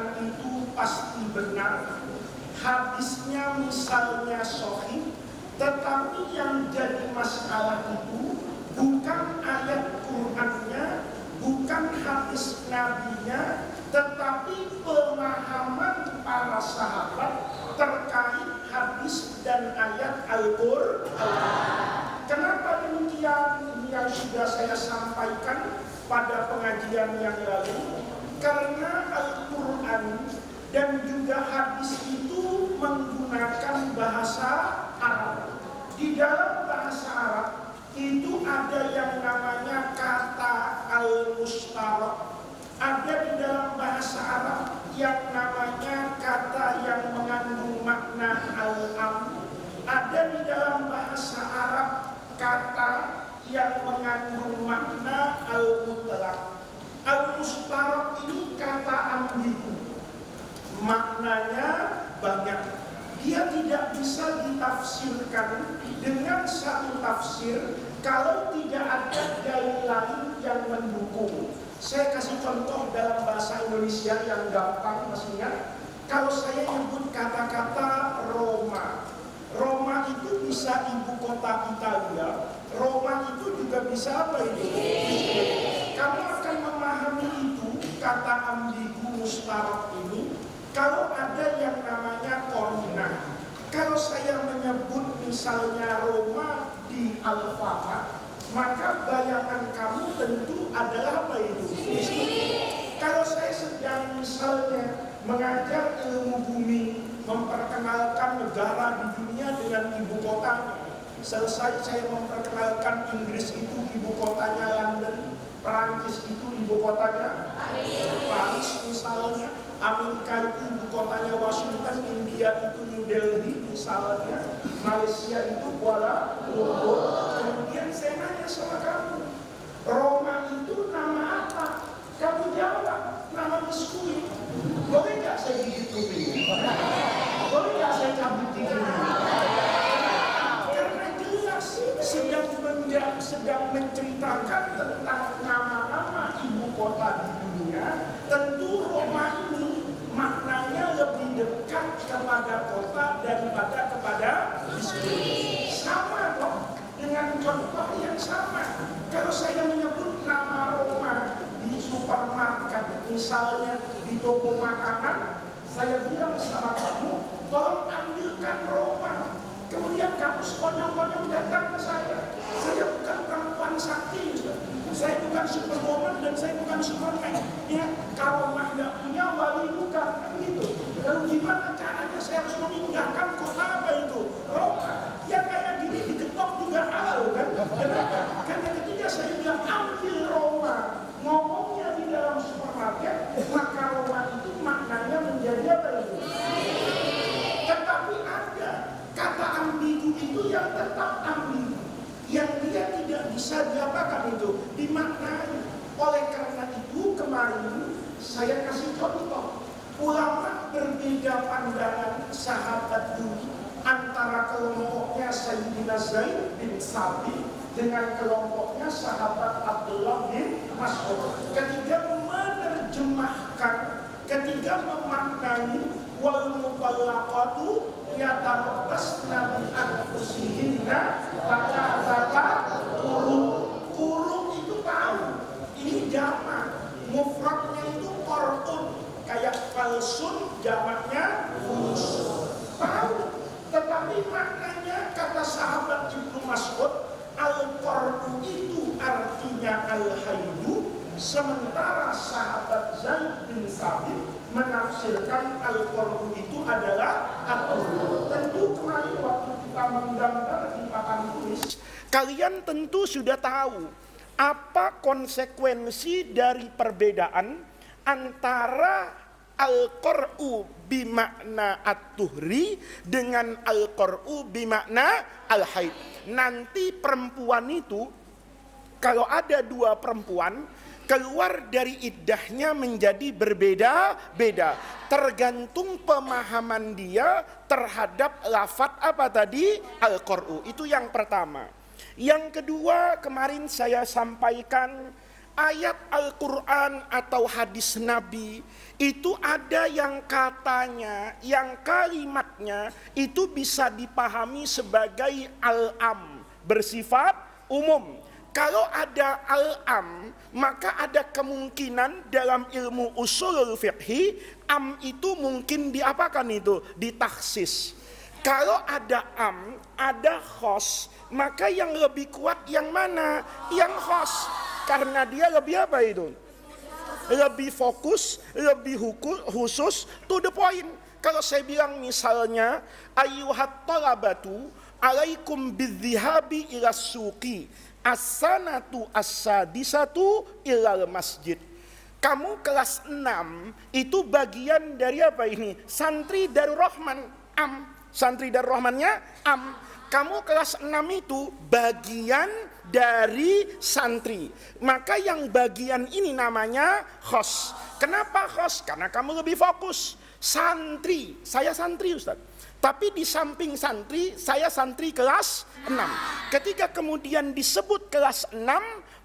Quran itu pasti benar, hadisnya misalnya sahih, tetapi yang jadi masalah itu bukan ayat Qurannya, bukan hadis nabinya, tetapi pemahaman para sahabat terkait hadis dan ayat Al-Quran. Kenapa demikian? Ini yang sudah saya sampaikan pada pengajian yang lalu. Karena Al-Quran dan juga hadis itu menggunakan bahasa Arab. Di dalam bahasa Arab itu ada yang namanya kata al-mustarak. Ada di dalam bahasa Arab yang namanya kata yang mengandung makna al-am. Ada di dalam bahasa Arab kata yang mengandung makna al-mutlaq. Al-mustarak ini kata ambigu. Maknanya banyak. Dia tidak bisa ditafsirkan dengan satu tafsir kalau tidak ada dalil lain yang mendukung. Saya kasih contoh dalam bahasa Indonesia yang gampang, masih ingat? Kalau saya nyebut kata-kata Roma, Roma itu bisa ibu kota Italia, Roma itu juga bisa apa itu? Kamu akan memahami itu, kata ambigu mustarak ini, kalau ada yang namanya korina. Kalau saya menyebut misalnya Roma di Alfamart, maka bayangan kamu tentu adalah apa itu? Kalau saya sedang misalnya mengajar ilmu bumi, memperkenalkan negara di dunia dengan ibu kota, selesai saya memperkenalkan Inggris itu ibu kotanya London, Perancis itu ibu kotanya Paris misalnya, Amerika itu ibu kotanya Washington, India itu New Delhi misalnya, Malaysia itu Kuala Lumpur. Kemudian saya nanya sama kamu, Roma itu nama apa? Kamu jawab, nama biskuit. Boleh nggak saya gigit kuping? Boleh nggak saya cabut giginya? Karena jelas sedang menceritakan tentang nama-nama ibu kota di dunia. Tentu Roma ini maknanya lebih dekat kepada kota daripada kepada biskuit. Sama kok dengan contoh yang sama. Kalau saya menyebut nama Roma di supermarket, misalnya di toko makanan, saya bilang sama kamu, tolong ambilkan Roma. Kemudian kamu sekonyong-konyong datang ke saya. Saya bukan perempuan sakti, saya bukan superwoman dan saya bukan superman. Ya, kalau mah nggak punya wali bukan, kan gitu. Lalu gimana caranya saya harus memindahkan kota apa itu? Roma. Ya kayak gini diketok juga halal kan? Kenapa? Karena ketika saya bilang ambil Roma, ngomongnya di dalam supermarket, maka Roma itu maknanya menjadi apa itu? Tetapi ada kata ambigu itu yang tetap ambigu, yang dia tidak bisa diapakan itu, dimaknai. Oleh karena itu kemarin saya kasih contoh, ulama berbeda pandangan sahabat dulu antara kelompoknya Sayyidina Zaid bin Sabit dengan kelompoknya sahabat Abdullah bin Mas'ud. Ketika menerjemahkan, ketika memaknai wal muballaqatu yatarabbasna bi anfusihinna kata kurung itu tahu. Ini jamak, mufradnya itu qur'un, kayak falsun jamaknya fulus. Tahu. Tetapi maknanya kata sahabat Ibnu Mas'ud, al-qur'u itu artinya al-haidu, sementara sahabat Zaid bin Sabit menafsirkan al-qur'u itu adalah at-tuhur. Tentu kemarin waktu kita menggambar di papan tulis, kalian tentu sudah tahu apa konsekuensi dari perbedaan antara al-qur'u bimakna at-tuhri dengan al-qur'u bimakna al-haid. Nanti perempuan itu, kalau ada dua perempuan, keluar dari iddahnya menjadi berbeda-beda, tergantung pemahaman dia terhadap lafadz apa tadi, al-qur'u. Itu yang pertama. Yang kedua, kemarin saya sampaikan ayat Al-Quran atau hadis Nabi itu ada yang katanya, yang kalimatnya itu bisa dipahami sebagai al-am, bersifat umum. Kalau ada al-am, maka ada kemungkinan dalam ilmu usulul fiqhi, am itu mungkin diapakan itu? Ditakhsis. Kalau ada am, ada khos, maka yang lebih kuat yang mana? Yang khos. Karena dia lebih apa itu? Lebih fokus, lebih khusus, to the point. Kalau saya bilang misalnya, ayyuhat talabatu alaikum bidzihabi ila suqi as-sanatu as-sadisatu ilal masjid. Kamu kelas 6 itu bagian dari apa ini? Santri Darur Rahman, am. Santri Darur Rahmannya am. Kamu kelas 6 itu bagian dari santri. Maka yang bagian ini namanya khos. Kenapa khos? Karena kamu lebih fokus. Santri, saya santri Ustaz. Tapi di samping santri, saya santri kelas 6. Ketika kemudian disebut kelas 6,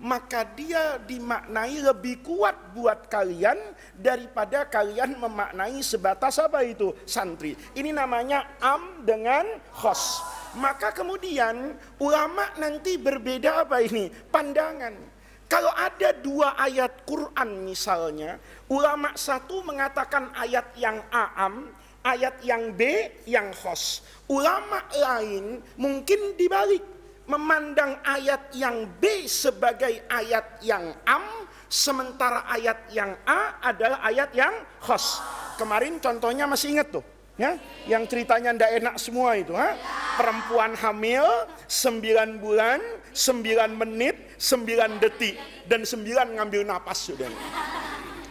maka dia dimaknai lebih kuat buat kalian daripada kalian memaknai sebatas apa itu? Santri. Ini namanya am dengan khos. Maka kemudian ulama nanti berbeda apa ini? Pandangan. Kalau ada 2 ayat Quran misalnya, ulama satu mengatakan ayat yang am, ayat yang B yang khos. Ulama lain mungkin dibalik, memandang ayat yang B sebagai ayat yang am, sementara ayat yang A adalah ayat yang khos. Kemarin contohnya masih ingat tuh, ya, yang ceritanya ndak enak semua itu, ha? Perempuan hamil 9 bulan, 9 menit, 9 detik, dan 9 ngambil napas sudah.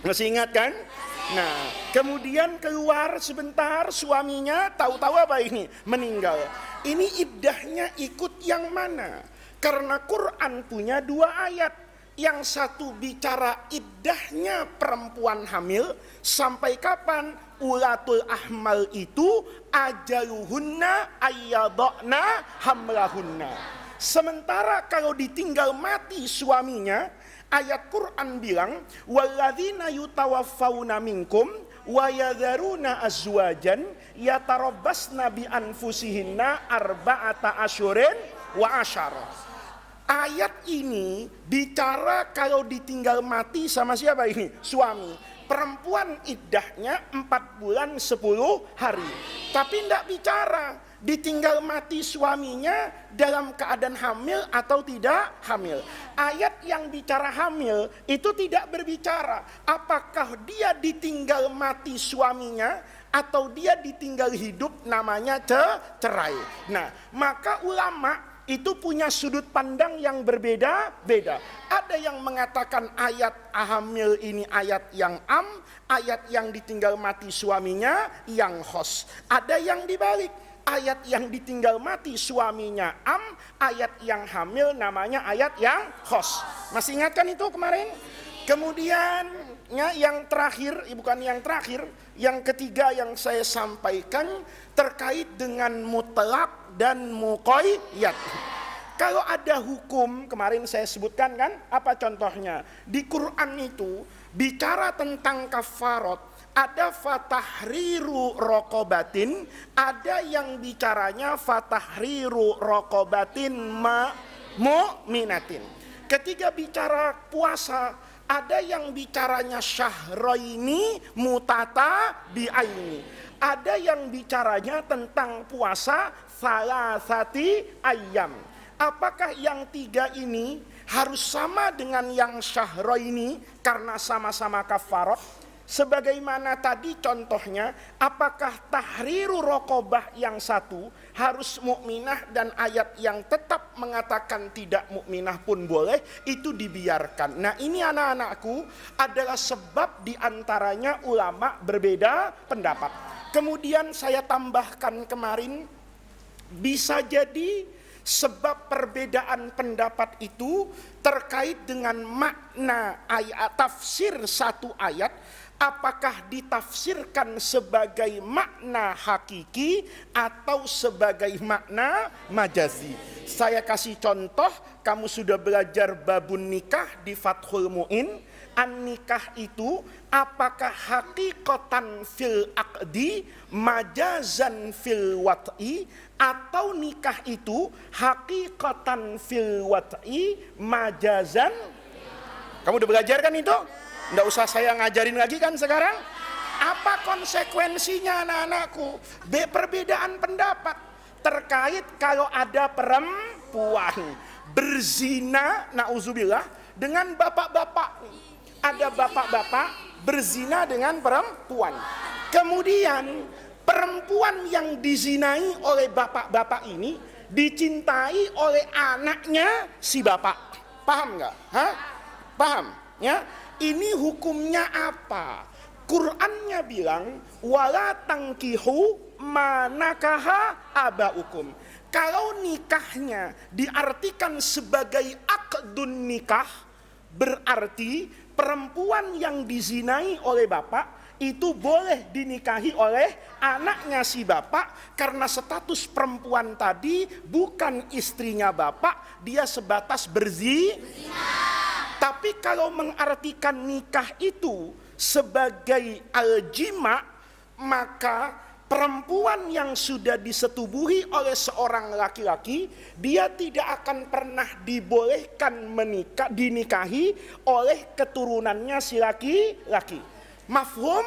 Masih ingat kan? Nah, kemudian keluar sebentar, suaminya tahu-tahu apa ini? Meninggal. Ini iddahnya ikut yang mana? Karena Quran punya 2 ayat. Yang satu bicara iddahnya perempuan hamil, sampai kapan? Ulatul ahmal itu ajaluhunna ayyadokna hamlahunna. Sementara kalau ditinggal mati suaminya, ayat Quran bilang walladzina yutawaffawna minkum wa yadharuna azwajan yatarabbasna bi anfusihinna arba'ata asyurin wa asyara. Ayat ini bicara kalau ditinggal mati sama siapa ini? Suami. Perempuan iddahnya 4 bulan 10 hari. Tapi tidak bicara ditinggal mati suaminya dalam keadaan hamil atau tidak hamil. Ayat yang bicara hamil itu tidak berbicara apakah dia ditinggal mati suaminya atau dia ditinggal hidup, namanya cerai. Nah, maka ulama itu punya sudut pandang yang berbeda-beda. Ada yang mengatakan ayat hamil ini ayat yang am, ayat yang ditinggal mati suaminya yang khos. Ada yang dibalik, ayat yang ditinggal mati suaminya am, ayat yang hamil namanya ayat yang khos. Masih ingatkan itu kemarin? Kemudian yang terakhir, bukan yang terakhir, yang ketiga yang saya sampaikan terkait dengan mutlak dan muqayyad. Kalau ada hukum, kemarin saya sebutkan kan, apa contohnya? Di Quran itu bicara tentang kafarat, ada fatahriru raqabatin, ada yang bicaranya fatahriru raqabatin mu'minatin. Ketika bicara puasa, ada yang bicaranya syahraini mutata bi'aini. Ada yang bicaranya tentang puasa salasati ayyam. Apakah yang 3 ini harus sama dengan yang syahraini karena sama-sama kafarat? Sebagaimana tadi contohnya, apakah tahriru raqabah yang satu harus mukminah dan ayat yang tetap mengatakan tidak mukminah pun boleh, itu dibiarkan. Nah, ini anak-anakku adalah sebab diantaranya ulama berbeda pendapat. Kemudian saya tambahkan kemarin, bisa jadi sebab perbedaan pendapat itu terkait dengan makna ayat, tafsir satu ayat, apakah ditafsirkan sebagai makna hakiki atau sebagai makna majazi. Saya kasih contoh, kamu sudah belajar babun nikah di Fathul Mu'in. An-nikah itu apakah hakikatan fil aqdi, majazan fil wat'i, atau nikah itu hakikatan fil wat'i, majazan. Kamu udah belajar kan itu? Nggak usah saya ngajarin lagi kan sekarang? Apa konsekuensinya anak-anakku? Perbedaan pendapat terkait kalau ada perempuan berzina, na'udzubillah, dengan bapak-bapak. Ada bapak-bapak berzina dengan perempuan. Kemudian perempuan yang dizinai oleh bapak-bapak ini dicintai oleh anaknya si bapak. Paham nggak? Hah? Paham? Ya? Ini hukumnya apa? Qur'annya bilang wala tangkihu manakaha abaukum. Kalau nikahnya diartikan sebagai akdun nikah, berarti perempuan yang dizinai oleh bapak itu boleh dinikahi oleh anaknya si bapak, karena status perempuan tadi bukan istrinya bapak, dia sebatas berzina. Tapi kalau mengartikan nikah itu sebagai al-jima, maka perempuan yang sudah disetubuhi oleh seorang laki-laki, dia tidak akan pernah dibolehkan dinikahi oleh keturunannya si laki-laki. Mafhum?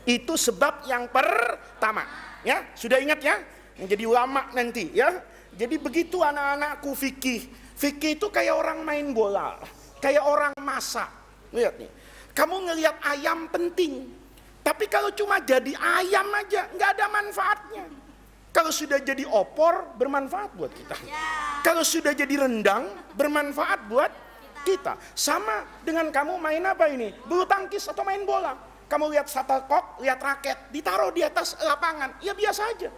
Itu sebab yang pertama. Ya, sudah ingat ya? Menjadi ulama nanti ya. Jadi begitu anak-anakku fikih. Fikih itu kayak orang main bola, kayak orang masak. Lihat nih. Kamu ngelihat ayam penting. Tapi kalau cuma jadi ayam aja, nggak ada manfaatnya. Kalau sudah jadi opor, bermanfaat buat kita. Kalau sudah jadi rendang, bermanfaat buat kita. Sama dengan kamu main apa ini? Bulu tangkis atau main bola. Kamu lihat shuttlecock, lihat raket, ditaruh di atas lapangan, ya biasa aja.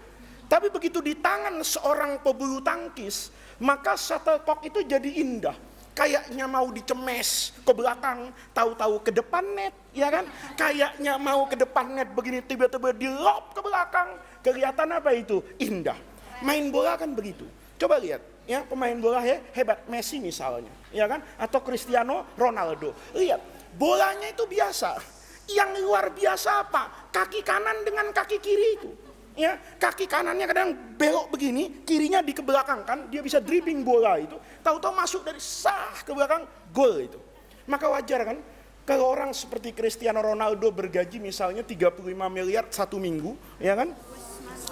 Tapi begitu di tangan seorang pebulu tangkis, maka shuttlecock itu jadi indah. Kayaknya mau dicemes ke belakang, tahu-tahu ke depan net, ya kan? Kayaknya mau ke depan net begini, tiba-tiba di lob ke belakang. Kelihatan apa itu? Indah. Main bola kan begitu. Coba lihat, ya pemain bola hebat, Messi misalnya, ya kan? Atau Cristiano Ronaldo. Lihat, bolanya itu biasa. Yang luar biasa apa? Kaki kanan dengan kaki kiri itu. Ya, kaki kanannya kadang belok begini, kirinya di kebelakang kan, dia bisa dribbling bola itu, tahu-tahu masuk dari ke belakang, gol itu. Maka wajar kan, kalau orang seperti Cristiano Ronaldo bergaji misalnya 35 miliar satu minggu, ya kan?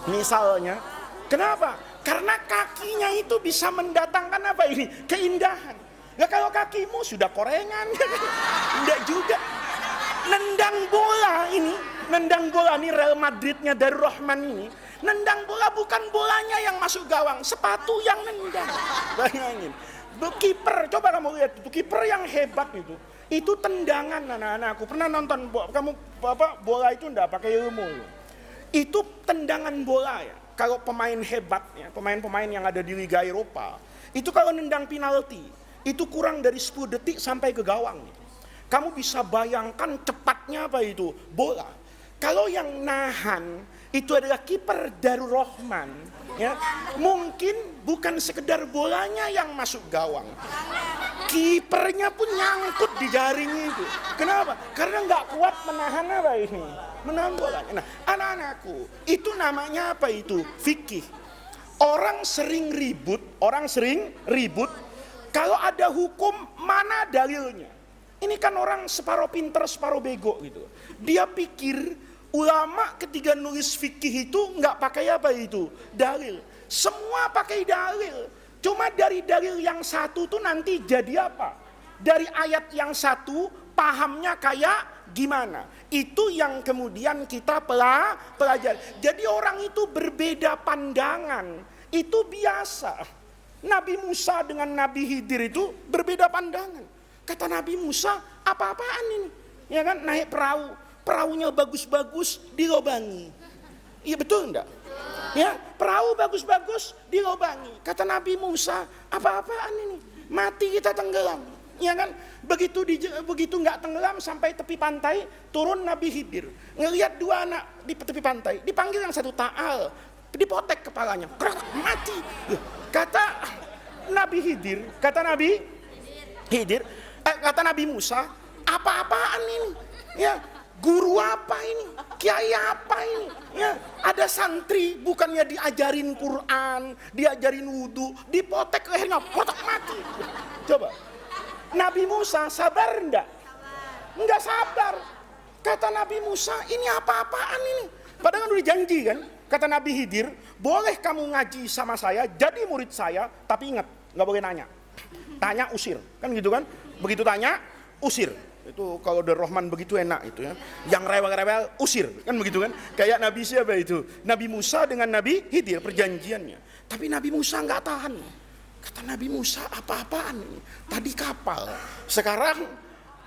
Misalnya, kenapa? Karena kakinya itu bisa mendatangkan apa ini? Keindahan. Ya kalau kakimu sudah korengan, enggak juga. Nendang bola ini Real Madridnya Darul Rahman ini, nendang bola bukan bolanya yang masuk gawang, sepatu yang nendang. Bayangin, kiper, coba kamu lihat itu kiper yang hebat itu tendangan anak-anakku. Pernah nonton kamu bola itu enggak pakai ilmu. Itu tendangan bola ya. Kalau pemain hebat ya, pemain-pemain yang ada di Liga Eropa, itu kalau nendang penalti, itu kurang dari 10 detik sampai ke gawang. Kamu bisa bayangkan cepatnya apa itu? Bola. Kalau yang nahan itu adalah kiper Darul Rahman, ya. Mungkin bukan sekedar bolanya yang masuk gawang. Kipernya pun nyangkut di jaring itu. Kenapa? Karena nggak kuat menahan apa ini? Menahan bolanya. Nah, anak-anakku, itu namanya apa itu? Fikih. Orang sering ribut kalau ada hukum mana dalilnya. Ini kan orang separuh pinter, separuh bego gitu. Dia pikir ulama ketika nulis fikih itu nggak pakai apa itu? Dalil. Semua pakai dalil. Cuma dari dalil yang satu tuh nanti jadi apa? Dari ayat yang satu pahamnya kayak gimana? Itu yang kemudian kita pelajari. Jadi orang itu berbeda pandangan. Itu biasa. Nabi Musa dengan Nabi Khidir itu berbeda pandangan. Kata Nabi Musa, apa-apaan ini? Ya kan, naik perahu, perahunya bagus-bagus dilobangi. Iya betul enggak? Ya, perahu bagus-bagus dilobangi. Kata Nabi Musa, apa-apaan ini? mati kita tenggelam. Ya kan? Begitu nggak tenggelam sampai tepi pantai, turun Nabi Khidir. Ngelihat dua anak di tepi pantai, dipanggil yang satu Ta'al, dipotek kepalanya, krak, mati. Kata Nabi Khidir, kata Nabi Musa, apa-apaan ini? Ya, guru apa ini? Kiai apa ini? Ya, ada santri bukannya diajarin Quran, diajarin wudu, dipotek lehernya, potek mati. Coba. Nabi Musa sabar enggak? Enggak sabar. Kata Nabi Musa, ini apa-apaan ini? Padahal kan udah janji kan? Kata Nabi Khidir, boleh kamu ngaji sama saya, jadi murid saya, tapi ingat, nggak boleh nanya. Tanya usir, kan gitu kan? Begitu tanya, usir. Itu kalau udah Rahman begitu enak itu ya. Yang rewel-rewel usir, kan begitu kan? Kayak Nabi siapa itu? Nabi Musa dengan Nabi Khidir perjanjiannya. Tapi Nabi Musa nggak tahan. Kata Nabi Musa, apa-apaan ini? Tadi kapal, sekarang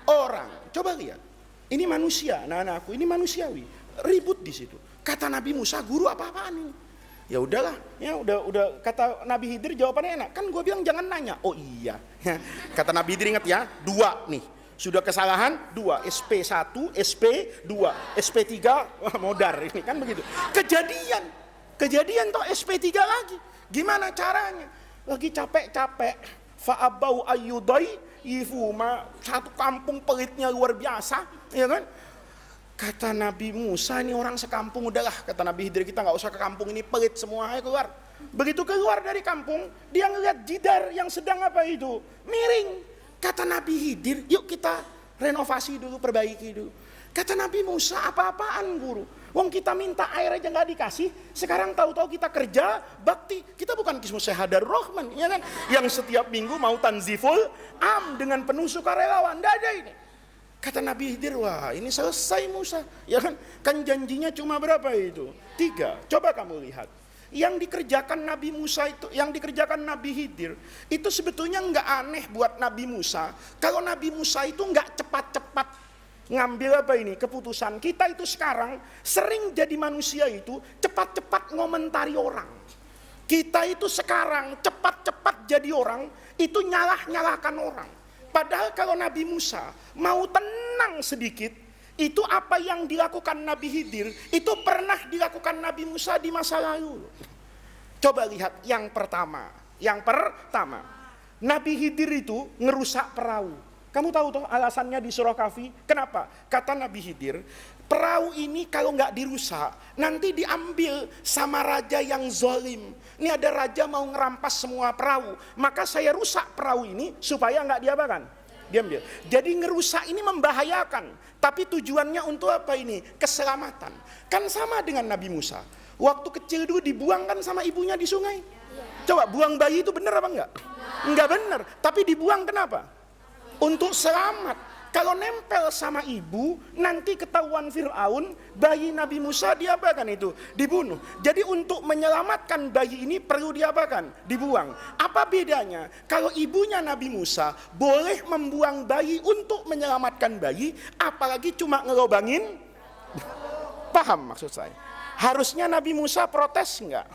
orang. Coba lihat, ini manusia, anak-anakku, ini manusiawi. Ribut di situ. Kata Nabi Musa, guru apa-apaan ini? Ya udahlah, ya udah kata Nabi Khidir jawabannya enak. Kan gue bilang jangan nanya. Oh iya. Kata Nabi Khidir, ingat ya, 2 nih. Sudah kesalahan 2, SP1, SP2, SP3, wah modar ini kan begitu. Kejadian toh SP3 lagi. Gimana caranya? Lagi capek-capek, fa'abau ayyudai yifuma, satu kampung pelitnya luar biasa, ya kan? Kata Nabi Musa, ini orang sekampung, udahlah, kata Nabi Khidir, kita nggak usah ke kampung ini, pelit semua, ayo keluar. Begitu keluar dari kampung, dia ngeliat jidar yang sedang apa itu, miring. Kata Nabi Khidir, yuk kita renovasi dulu, perbaiki dulu. Kata Nabi Musa, apa-apaan guru? Wong kita minta air aja nggak dikasih, sekarang tahu-tahu kita kerja bakti. Kita bukan Kismus Syahadar Rahman, ya kan? Yang setiap minggu mau tanziful dengan penuh sukarelawan, nggak ada ini. Kata Nabi Khidir, wah ini selesai Musa, ya kan? Kan janjinya cuma berapa itu? 3. Coba kamu lihat. Yang dikerjakan Nabi Musa itu, yang dikerjakan Nabi Khidir, itu sebetulnya nggak aneh buat Nabi Musa. Kalau Nabi Musa itu nggak cepat-cepat ngambil apa ini keputusan. Kita itu sekarang sering jadi manusia itu cepat-cepat ngomentari orang. Kita itu sekarang cepat-cepat jadi orang itu nyalah-nyalahkan orang. Padahal kalau Nabi Musa mau tenang sedikit, itu apa yang dilakukan Nabi Khidir itu pernah dilakukan Nabi Musa di masa lalu. Coba lihat yang pertama. Nabi Khidir itu ngerusak perahu. Kamu tahu toh alasannya di surah Kahfi? Kenapa? Kata Nabi Khidir, perahu ini kalau nggak dirusak, nanti diambil sama raja yang zalim. Ini ada raja mau ngerampas semua perahu, maka saya rusak perahu ini supaya nggak diapakan? Diambil. Jadi ngerusak ini membahayakan, tapi tujuannya untuk apa ini? Keselamatan. Kan sama dengan Nabi Musa. Waktu kecil dulu dibuang kan sama ibunya di sungai. Coba buang bayi itu benar apa enggak? Enggak benar, tapi dibuang kenapa? Untuk selamat. Kalau nempel sama ibu, nanti ketahuan Fir'aun, bayi Nabi Musa diapakan itu? Dibunuh. Jadi untuk menyelamatkan bayi ini perlu diapakan? Dibuang. Apa bedanya? Kalau ibunya Nabi Musa boleh membuang bayi untuk menyelamatkan bayi, apalagi cuma ngelobangin? Paham maksud saya? Harusnya Nabi Musa protes enggak?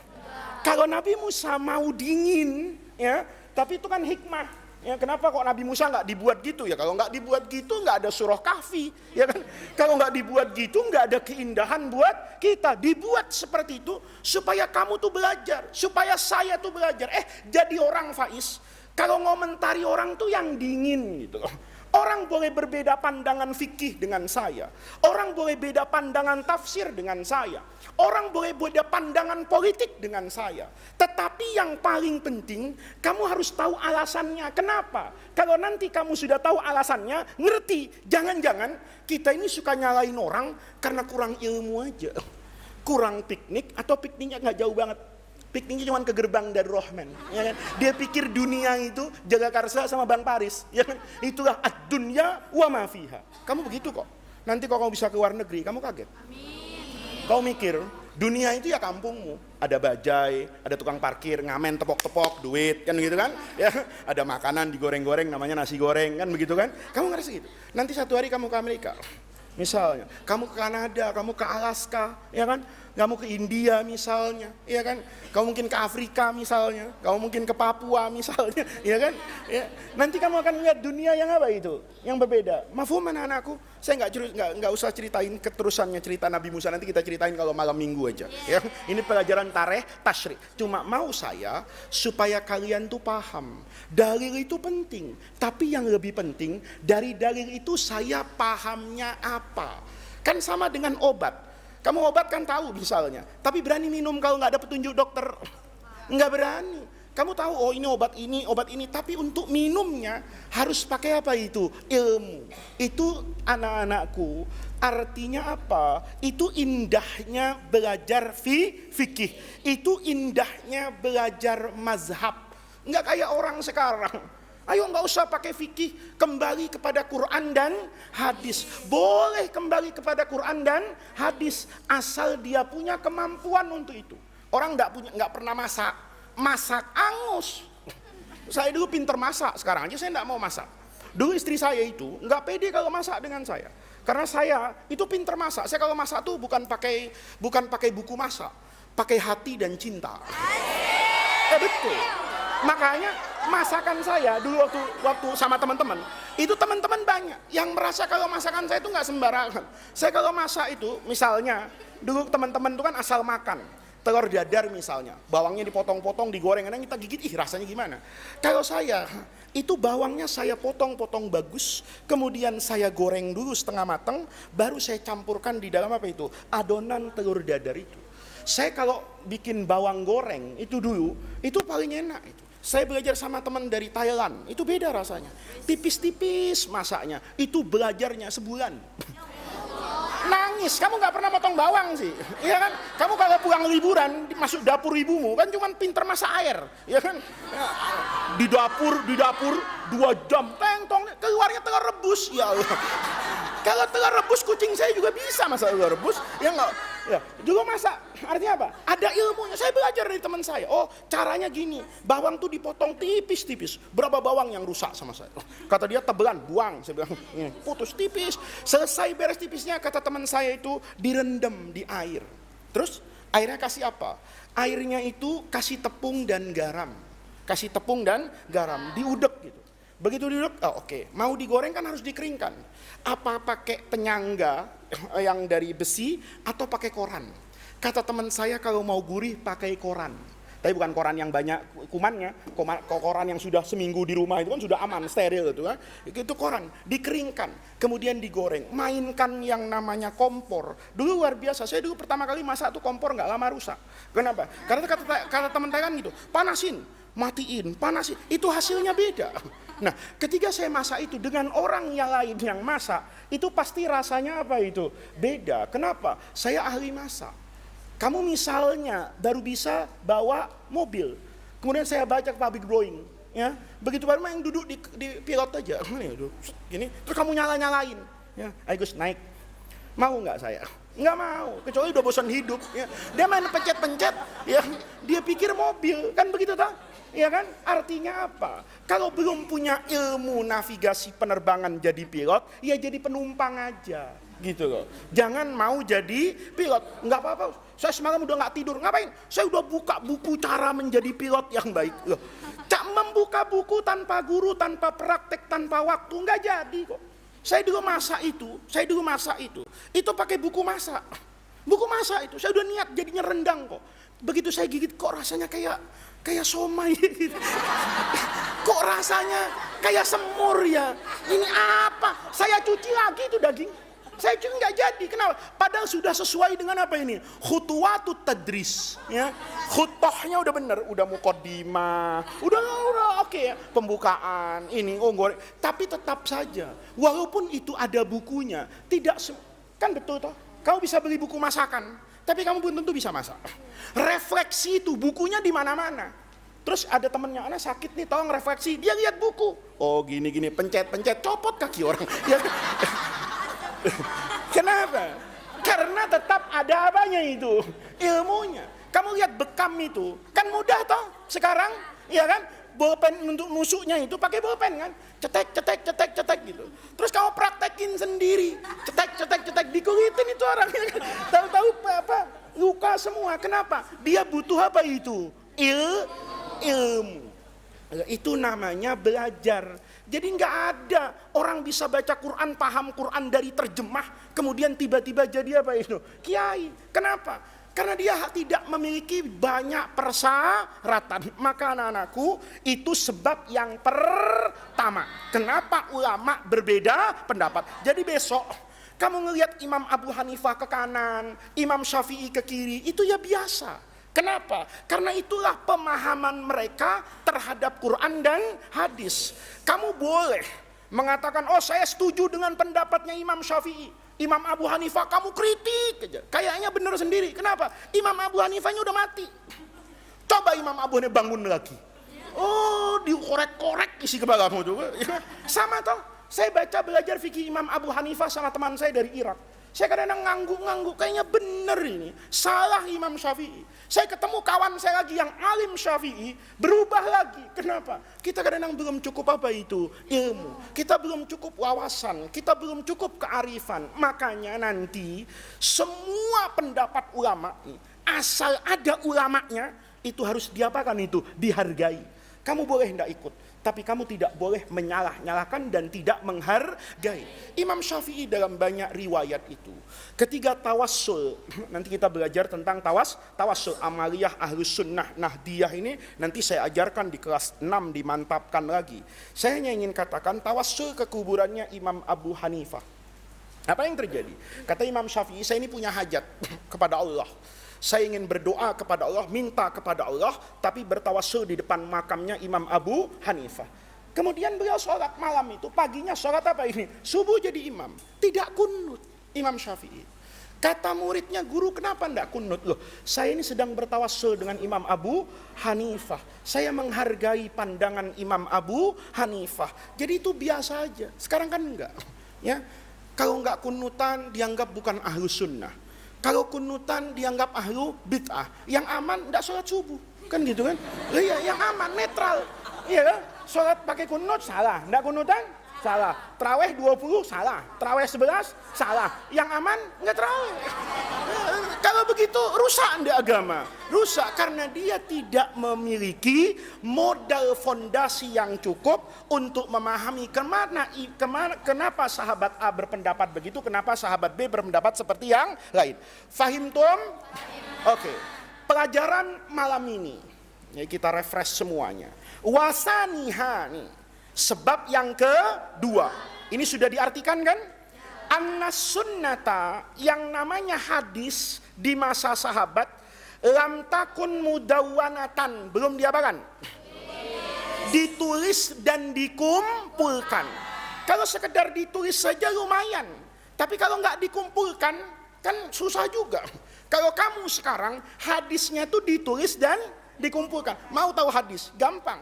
Kalau Nabi Musa mau dingin, ya, tapi itu kan hikmah. Ya, kenapa kok Nabi Musa nggak dibuat gitu ya? Kalau nggak dibuat gitu nggak ada surah Kahfi, ya kan? Kalau nggak dibuat gitu nggak ada keindahan buat kita. Dibuat seperti itu supaya kamu tuh belajar, supaya saya tuh belajar. Jadi orang Faiz, kalau ngomentari orang tuh yang dingin gitu. Orang boleh berbeda pandangan fikih dengan saya. Orang boleh beda pandangan tafsir dengan saya. Orang boleh beda pandangan politik dengan saya. Tetapi yang paling penting, kamu harus tahu alasannya. Kenapa? Kalau nanti kamu sudah tahu alasannya, ngerti. Jangan-jangan kita ini suka nyalain orang karena kurang ilmu aja. Kurang piknik atau pikniknya nggak jauh banget. Pikniknya cuma ke gerbang dari Rahman, ya kan? Dia pikir dunia itu Jagakarsa sama Bang Paris, ya kan? Itulah ad-dunya wa ma fiha. Kamu begitu kok. Nanti kalau kamu bisa ke luar negeri, kamu kaget. Amin. Kau mikir dunia itu ya kampungmu, ada bajai, ada tukang parkir, ngamen tepok-tepok duit, kan begitu kan? Ya, ada makanan digoreng-goreng namanya nasi goreng, kan begitu kan? Kamu ngerasa gitu. Nanti satu hari kamu ke Amerika. Misalnya, kamu ke Kanada, kamu ke Alaska, ya kan? Kamu ke India misalnya, ya kan? Kamu mungkin ke Afrika misalnya, kamu mungkin ke Papua misalnya, ya kan? Ya. Nanti kamu akan lihat dunia yang apa itu? Yang berbeda. Mafhum anak-anakku? Saya nggak usah ceritain keterusannya cerita Nabi Musa, nanti kita ceritain kalau malam minggu aja. Ya. Ini pelajaran tarikh tasyrik. Cuma mau saya supaya kalian tuh paham. Dalil itu penting, tapi yang lebih penting dari dalil itu saya pahamnya apa. Kan sama dengan obat. Kamu obat kan tahu misalnya, tapi berani minum kalau nggak ada petunjuk dokter? Nggak berani. Kamu tahu, oh ini, obat ini, tapi untuk minumnya harus pakai apa itu? Ilmu. Itu anak-anakku, artinya apa? Itu indahnya belajar fikih. Itu indahnya belajar mazhab. Nggak kayak orang sekarang. Ayo nggak usah pakai fikih, kembali kepada Quran dan hadis. Boleh kembali kepada Quran dan hadis asal dia punya kemampuan untuk itu. Orang nggak pernah masak angus. Saya dulu pinter masak, sekarang aja saya nggak mau masak. Dulu istri saya itu nggak pede kalau masak dengan saya, karena saya itu pinter masak. Saya kalau masak tuh bukan pakai buku masak, pakai hati dan cinta. Betul. Makanya masakan saya dulu waktu sama teman-teman, itu teman-teman banyak yang merasa kalau masakan saya itu nggak sembarangan. Saya kalau masak itu, misalnya dulu teman-teman itu kan asal makan telur dadar misalnya, bawangnya dipotong-potong, digoreng, kadang kita gigit, rasanya gimana? Kalau saya itu bawangnya saya potong-potong bagus, kemudian saya goreng dulu setengah matang, baru saya campurkan di dalam apa itu? Adonan telur dadar itu. Saya kalau bikin bawang goreng itu dulu, itu paling enak itu. Saya belajar sama teman dari Thailand, itu beda rasanya. Tipis-tipis masaknya, itu belajarnya sebulan. Nangis, kamu gak pernah potong bawang sih, ya kan? Kamu kalau pulang liburan, masuk dapur ibumu, kan cuma pinter masak air, ya kan? Di dapur 2 jam, teng-tong, keluarnya telur rebus, ya Allah. Kalau telur rebus, kucing saya juga bisa masak telur rebus, ya enggak? Ya, juga masak, artinya apa? Ada ilmunya. Saya belajar dari teman saya. Oh, caranya gini. Bawang tuh dipotong tipis-tipis. Berapa bawang yang rusak sama saya? Kata dia tebelan, buang. Saya bilang, putus tipis. Selesai beres tipisnya, kata teman saya itu direndam di air. Terus airnya kasih apa? Airnya itu kasih tepung dan garam. Kasih tepung dan garam, diudek gitu. Begitu diudek, oke. Mau digoreng kan harus dikeringkan. Apa pakai penyangga yang dari besi atau pakai koran? Kata teman saya kalau mau gurih pakai koran. Tapi bukan koran yang banyak kumannya, koran yang sudah seminggu di rumah itu kan sudah aman, steril itu kan. Itu koran, dikeringkan, kemudian digoreng. Mainkan yang namanya kompor. Dulu luar biasa, saya dulu pertama kali masak tuh kompor nggak lama rusak. Kenapa? Karena kata teman saya kan gitu, panasin, matiin, panasin, itu hasilnya beda. Nah, ketika saya masak itu dengan orang yang lain yang masak, itu pasti rasanya apa itu? Beda. Kenapa? Saya ahli masak. Kamu misalnya baru bisa bawa mobil, kemudian saya baca public drawing, ya, begitu baru yang duduk di pilot aja, gini, terus kamu nyalain, ya, ayo Gus naik, mau nggak saya? Nggak mau, kecuali udah bosan hidup, ya. Dia main pencet-pencet, ya, dia pikir mobil, kan begitu tak? Ya kan? Artinya apa? Kalau belum punya ilmu navigasi penerbangan jadi pilot, ya jadi penumpang aja, gitu loh. Jangan mau jadi pilot. Nggak apa-apa. Saya semalam udah nggak tidur. Ngapain? Saya udah buka buku cara menjadi pilot yang baik. Loh, tak membuka buku tanpa guru, tanpa praktek, tanpa waktu, nggak jadi kok. Saya dulu masak itu. Itu pakai buku masak. Buku masak itu. Saya udah niat jadinya rendang kok. Begitu saya gigit kok rasanya kayak somai gitu. Kok rasanya kayak semur ya. Ini apa? Saya cuci lagi itu daging. Saya cuci nggak jadi. Kenapa? Padahal sudah sesuai dengan apa ini? Khutuwatut tadris, ya. Khutohnya udah bener, udah muqaddimah, udah oke ya. Pembukaan ini goreng. Tapi tetap saja, walaupun itu ada bukunya, tidak kan betul toh? Kau bisa beli buku masakan, tapi kamu belum tentu bisa masak. Refleksi itu bukunya di mana-mana. Terus ada temennya, anak sakit nih, tolong refleksi. Dia lihat buku. Oh gini, pencet, copot kaki orang. Ya. Kenapa? Karena tetap ada apanya itu, ilmunya. Kamu lihat bekam itu, kan mudah toh sekarang, ya kan? Bolpen untuk nusuknya itu pakai bolpen kan, cetek gitu. Terus kamu praktekin sendiri, cetek, dikulitin itu orang, tahu-tahu apa? Luka Lupa semua. Kenapa? Dia butuh apa itu? Ilmu. Itu namanya belajar. Jadi nggak ada orang bisa baca Quran, paham Quran dari terjemah, kemudian tiba-tiba jadi apa itu? Kiai. Kenapa? Karena dia tidak memiliki banyak persyaratan. Maka anak-anakku, itu sebab yang pertama. Kenapa ulama berbeda pendapat? Jadi besok kamu ngelihat Imam Abu Hanifah ke kanan, Imam Syafi'i ke kiri, itu ya biasa. Kenapa? Karena itulah pemahaman mereka terhadap Quran dan hadis. Kamu boleh mengatakan, oh saya setuju dengan pendapatnya Imam Syafi'i, Imam Abu Hanifah, kamu kritik aja. Kayaknya benar sendiri. Kenapa? Imam Abu Hanifahnya udah mati. Coba Imam Abu Hanifah bangun lagi. Oh, dikorek-korek isi kepalamu juga. Sama toh. Saya baca belajar fikih Imam Abu Hanifah sama teman saya dari Irak. Saya kadang-kadang ngangguk-ngangguk, kayaknya bener ini. Salah Imam Syafi'i. Saya ketemu kawan saya lagi yang alim Syafi'i, berubah lagi. Kenapa? Kita kadang-kadang belum cukup apa itu? Ilmu. Kita belum cukup wawasan. Kita belum cukup kearifan. Makanya nanti semua pendapat ulama, asal ada ulamanya, itu harus diapakan itu? Dihargai. Kamu boleh tidak ikut, tapi kamu tidak boleh menyalah-nyalahkan dan tidak menghargai. Imam Syafi'i dalam banyak riwayat itu, ketika tawassul, nanti kita belajar tentang tawassul amaliyah ahlus sunnah nahdiyah ini, nanti saya ajarkan di kelas 6, dimantapkan lagi. Saya hanya ingin katakan tawassul ke kuburannya Imam Abu Hanifah. Apa yang terjadi? Kata Imam Syafi'i, saya ini punya hajat kepada Allah. Saya ingin berdoa kepada Allah, minta kepada Allah, tapi bertawassul di depan makamnya Imam Abu Hanifah. Kemudian beliau sholat malam itu, paginya sholat apa ini? Subuh jadi imam. Tidak kunut Imam Syafi'i. Kata muridnya, guru kenapa tidak kunut? Loh, saya ini sedang bertawassul dengan Imam Abu Hanifah. Saya menghargai pandangan Imam Abu Hanifah. Jadi itu biasa aja. Sekarang kan enggak. Ya, kalau enggak kunutan dianggap bukan ahlu sunnah. Kalau kunutan dianggap ahlu bid'ah. Yang aman tidak sholat subuh. Kan gitu kan? Iya, yang aman, netral. Iya kan? Sholat pakai kunut, salah. Tidak kunutan, salah. Traweh 20, salah. Traweh 11, salah. Yang aman, nggak terawih. Kalau begitu, rusak anda agama. Rusak karena dia tidak memiliki modal fondasi yang cukup untuk memahami kenapa sahabat A berpendapat begitu, kenapa sahabat B berpendapat seperti yang lain. Fahim Tom? Oke. Pelajaran malam ini, ya kita refresh semuanya. Wasaniha nih. Sebab yang kedua, ini sudah diartikan kan? Annas sunnata, yang namanya hadis di masa sahabat, lam takun mudawwanatan, belum diapakan? Ditulis dan dikumpulkan. Kalau sekedar ditulis saja lumayan, tapi kalau nggak dikumpulkan kan susah juga. Kalau kamu sekarang hadisnya itu ditulis dan dikumpulkan, mau tahu hadis gampang.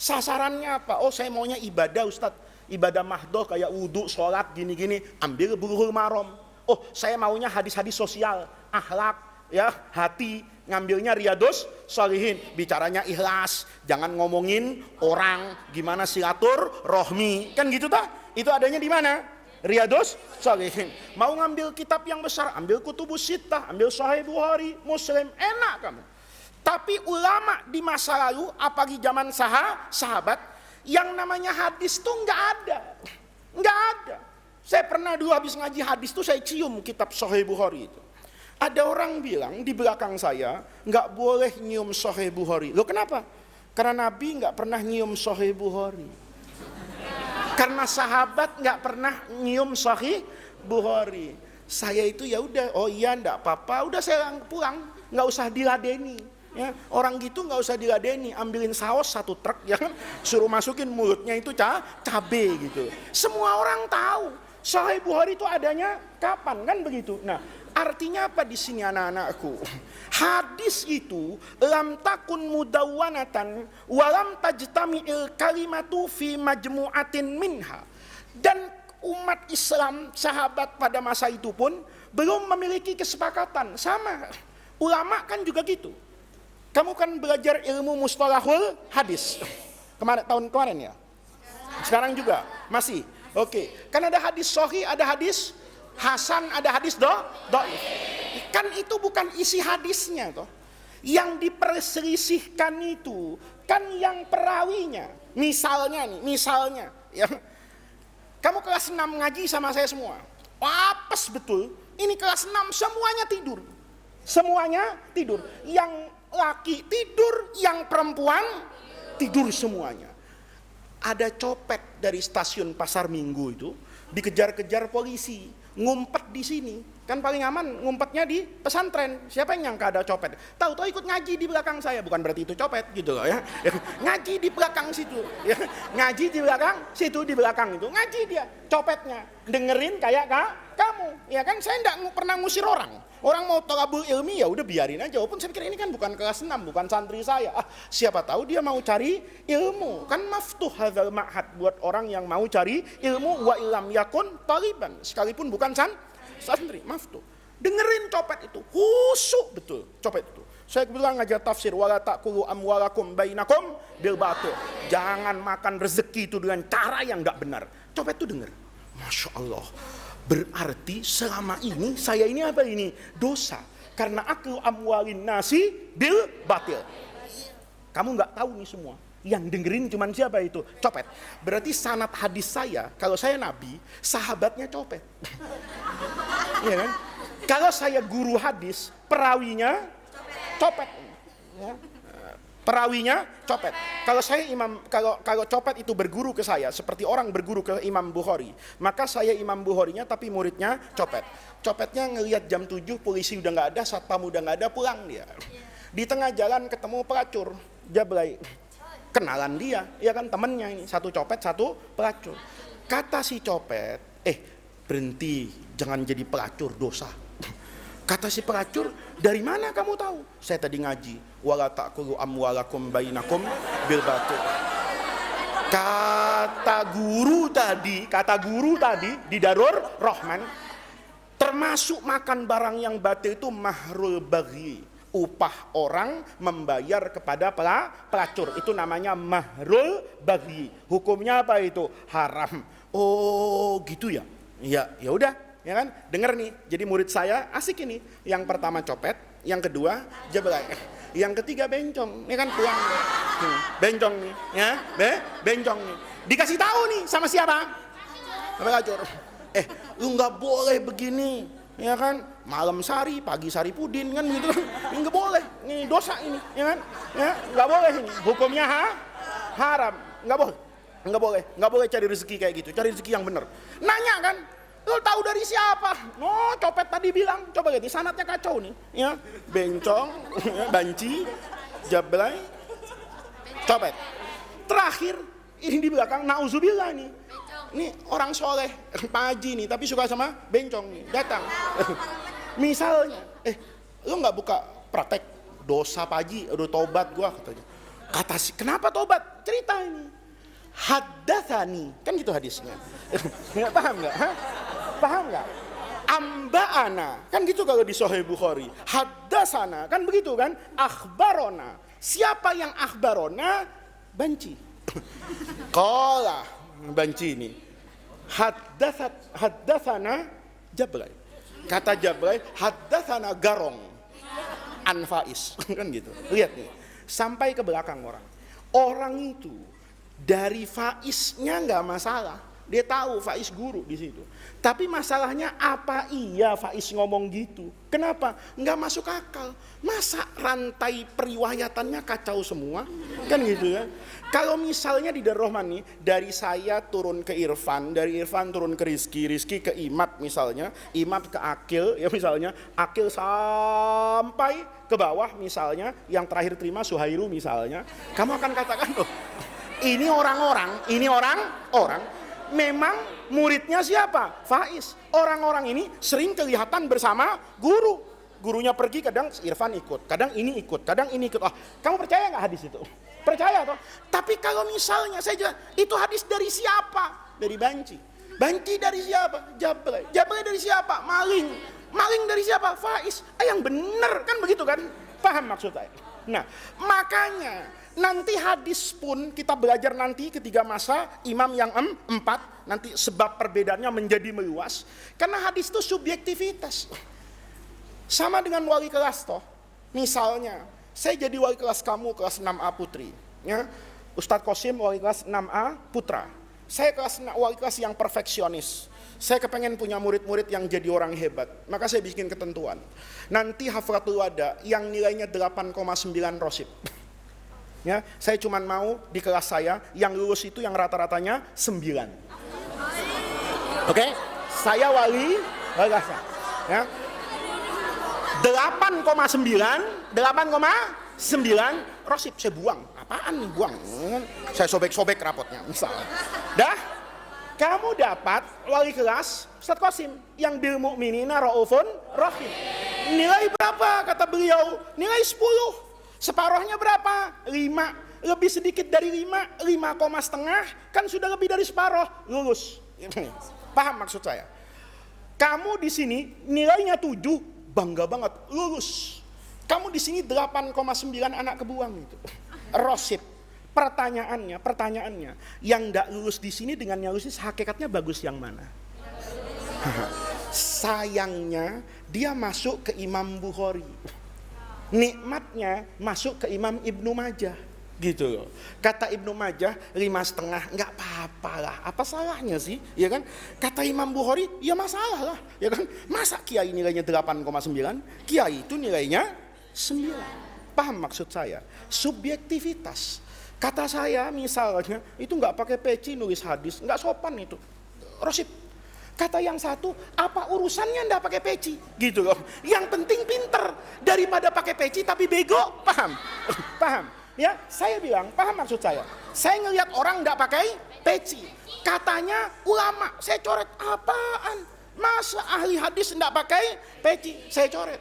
Sasarannya apa? Oh, saya maunya ibadah Ustadz, ibadah mahdoh kayak wudhu, sholat, gini-gini, ambil Bulughul Maram. Oh, saya maunya hadis-hadis sosial, akhlak, ya, hati, ngambilnya Riyadhus Shalihin, bicaranya ikhlas, jangan ngomongin orang, gimana silatur rohmi, kan gitu tak? Itu adanya di mana? Riyadhus Shalihin. Mau ngambil kitab yang besar, ambil Kutubus Sittah, ambil Sahih Bukhari, Muslim, enak kamu. Tapi ulama di masa lalu, apalagi zaman sahabat, yang namanya hadis tuh nggak ada. Saya pernah dulu habis ngaji hadis tuh saya cium kitab Sahih Bukhari itu. Ada orang bilang di belakang saya nggak boleh nyium Sahih Bukhari. Loh kenapa? Karena Nabi nggak pernah nyium Sahih Bukhari. Karena sahabat nggak pernah nyium Sahih Bukhari. Saya itu ya udah, oh iya nggak apa-apa, udah saya pulang, nggak usah diladeni. Ya, orang gitu nggak usah diladeni, ambilin saus 1 truk, ya kan, suruh masukin mulutnya itu cabe gitu. Semua orang tahu Sahih Bukhari itu adanya kapan, kan begitu. Nah, artinya apa di sini anak-anakku? Hadis itu lam takun mudawwanatan walam tajtami'il kalimatu fi majmu'atin minha. Dan umat Islam sahabat pada masa itu pun belum memiliki kesepakatan sama. Ulama kan juga gitu. Kamu kan belajar ilmu mustalahul hadis tahun kemarin ya? Sekarang juga? Masih? Oke. Kan ada hadis sahih, ada hadis hasan, ada hadis dhaif. Kan itu bukan isi hadisnya toh. Yang diperselisihkan itu kan yang perawinya. Misalnya ya. Kamu kelas 6 ngaji sama saya semua. Apes betul. Ini kelas 6 semuanya tidur. Semuanya tidur. Yang laki tidur, yang perempuan tidur semuanya. Ada copet dari stasiun Pasar Minggu itu dikejar-kejar polisi, ngumpet di sini. Kan paling aman ngumpetnya di pesantren. Siapa yang nyangka ada copet? Tahu-tahu ikut ngaji di belakang saya, bukan berarti itu copet gitu loh ya. Ngaji di belakang situ, ya. Ngaji di belakang situ, di belakang itu ngaji dia, copetnya. Dengerin kayak kamu, ya kan? Saya enggak pernah ngusir orang. Orang mau thalabul ilmi ya udah biarin aja. Walaupun saya pikir ini kan bukan kelas 6, bukan santri saya. Siapa tahu dia mau cari ilmu. Kan maftuh hadzal ma'had buat orang yang mau cari ilmu wa illam yakun taliban. Sekalipun bukan santri, maftuh. Dengerin copet itu, khusyuk betul copet itu. Saya bilang ngajar tafsir wala taqulu amwalakum bainakum bil batil. Jangan makan rezeki itu dengan cara yang enggak benar. Copet itu denger. Masya Allah. Berarti selama ini saya ini apa ini? Dosa. Karena aklu amwalin nasi bil batil. Kamu nggak tahu nih semua. Yang dengerin cuman siapa itu? Copet. Berarti sanad hadis saya, kalau saya nabi, sahabatnya copet. Iya kan? Kalau saya guru hadis, perawinya copet. Ya. Perawinya copet. Kalau saya kalau copet itu berguru ke saya seperti orang berguru ke Imam Bukhari, maka saya Imam Bukharinya tapi muridnya copet. Copetnya ngelihat jam 7 polisi udah nggak ada, satpam udah nggak ada, pulang dia. Di tengah jalan ketemu pelacur, Jablay. Kenalan dia, ya kan temennya ini, satu copet, satu pelacur. Kata si copet, berhenti, jangan jadi pelacur, dosa. Kata si pelacur, dari mana kamu tahu? Saya tadi ngaji. Wala ta'kulu amwalakum bainakum bil batil. Kata guru tadi di Darur Rahman, termasuk makan barang yang batil itu mahrul baghi. Upah orang membayar kepada pelacur. Itu namanya mahrul baghi. Hukumnya apa itu? Haram. Oh, gitu ya? Ya udah. Ya kan, dengar nih. Jadi murid saya asik ini. Yang pertama copet, yang kedua jablay, yang ketiga bencong. Ini kan pulang, bencong nih, ya, bencong nih. Dikasih tahu nih sama siapa? Pelacur. Lu nggak boleh begini, ya kan? Malam sari, pagi sari pudin kan gitu. Ini nggak boleh, ini dosa ini, ya kan? Ya, nggak boleh ini. Hukumnya haram, nggak boleh cari rezeki kayak gitu. Cari rezeki yang benar. Nanya kan? Lo tahu dari siapa? Oh, copet tadi bilang. Coba lihat, sanadnya kacau nih. Ya, bencong, banci, jablay, copet. Terakhir, ini di belakang, nauzubillah nih. Ini orang soleh, Pak Haji nih, tapi suka sama bencong nih. Datang. Misalnya, lo nggak buka praktek dosa Pak Haji, udah tobat gua katanya. Kata si, kenapa tobat? Cerita ini. Haddatsani, kan gitu hadisnya. Nggak paham nggak? Paham nggak? Amba'ana, kan gitu kalau di Sahih Bukhari. Haddatsana, kan begitu kan? Akhbarona. Siapa yang akhbarona? Banci. Qala, banci ini. Haddatsana Jablay. Kata Jablay, haddatsana Garong. Anfais, kan gitu. Lihat nih, sampai ke belakang orang. Orang itu dari faiznya nggak masalah, dia tahu faiz guru di situ. Tapi masalahnya apa iya faiz ngomong gitu? Kenapa? Nggak masuk akal. Masa rantai periwayatannya kacau semua? Kan gitu ya. Kalau misalnya di Darur Rahman nih, dari saya turun ke Irfan, dari Irfan turun ke Rizky ke Imad misalnya, Imad ke Akil ya misalnya, Akil sampai ke bawah misalnya, yang terakhir terima Suhairu misalnya, kamu akan katakan loh, ini orang memang muridnya siapa? Faiz. Orang-orang ini sering kelihatan bersama guru. Gurunya pergi, kadang Irfan ikut, kadang ini ikut, kadang ini ikut. Kamu percaya nggak hadis itu? Percaya toh? Tapi kalau misalnya saya jelas, itu hadis dari siapa? Dari Banci. Banci dari siapa? Jablay. Jablay dari siapa? Maling. Maling dari siapa? Faiz. Yang benar kan begitu kan? Paham maksud saya? Nah, makanya nanti hadis pun kita belajar nanti ketiga masa imam yang 4, nanti sebab perbedaannya menjadi meluas. Karena hadis itu subjektivitas. Sama dengan wali kelas toh. Misalnya, saya jadi wali kelas kamu kelas 6A Putri, ya. Ustadz Qasim wali kelas 6A Putra. Saya wali kelas yang perfeksionis. Saya kepengen punya murid-murid yang jadi orang hebat. Maka saya bikin ketentuan. Nanti haflatul wada yang nilainya 8,9 rosib. Ya, saya cuma mau di kelas saya yang lulus itu yang rata-ratanya 9. Oke? Saya wali kelas. Ya. 8,9 rosib saya buang. Apaan nih buang? Saya sobek-sobek rapotnya misalnya. Dah, kamu dapat wali kelas Ustadz Qasim yang bil mu'minina raufun rahim. Nilai berapa kata beliau? Nilai 10. Separohnya berapa? 5. Lebih sedikit dari 5, 5,5 kan sudah lebih dari separoh, lulus. Paham maksud saya? Kamu di sini nilainya 7, bangga banget, lulus. Kamu di sini 8,9 anak kebuang itu. Rosib. Pertanyaannya, yang enggak lulus di sini dengan yang lulus hakikatnya bagus yang mana? Sayangnya dia masuk ke Imam Bukhari. Nikmatnya masuk ke Imam Ibnu Majah. Gitu loh. Kata Ibnu Majah 5,5 enggak apa-apa lah. Apa salahnya sih? Ya kan? Kata Imam Bukhari, ya masalah lah. Ya kan? Masa kiai nilainya 8,9? Kiai itu nilainya 9. Paham maksud saya? Subjektivitas. Kata saya misalnya itu nggak pakai peci nulis hadis, nggak sopan itu. Rosib. Kata yang satu, apa urusannya nggak pakai peci? Gitu loh. Yang penting pinter daripada pakai peci tapi bego. Paham? Paham? Ya, saya bilang paham maksud saya. Saya ngelihat orang nggak pakai peci. Katanya ulama, saya coret apaan? Masa ahli hadis nggak pakai peci? Saya coret.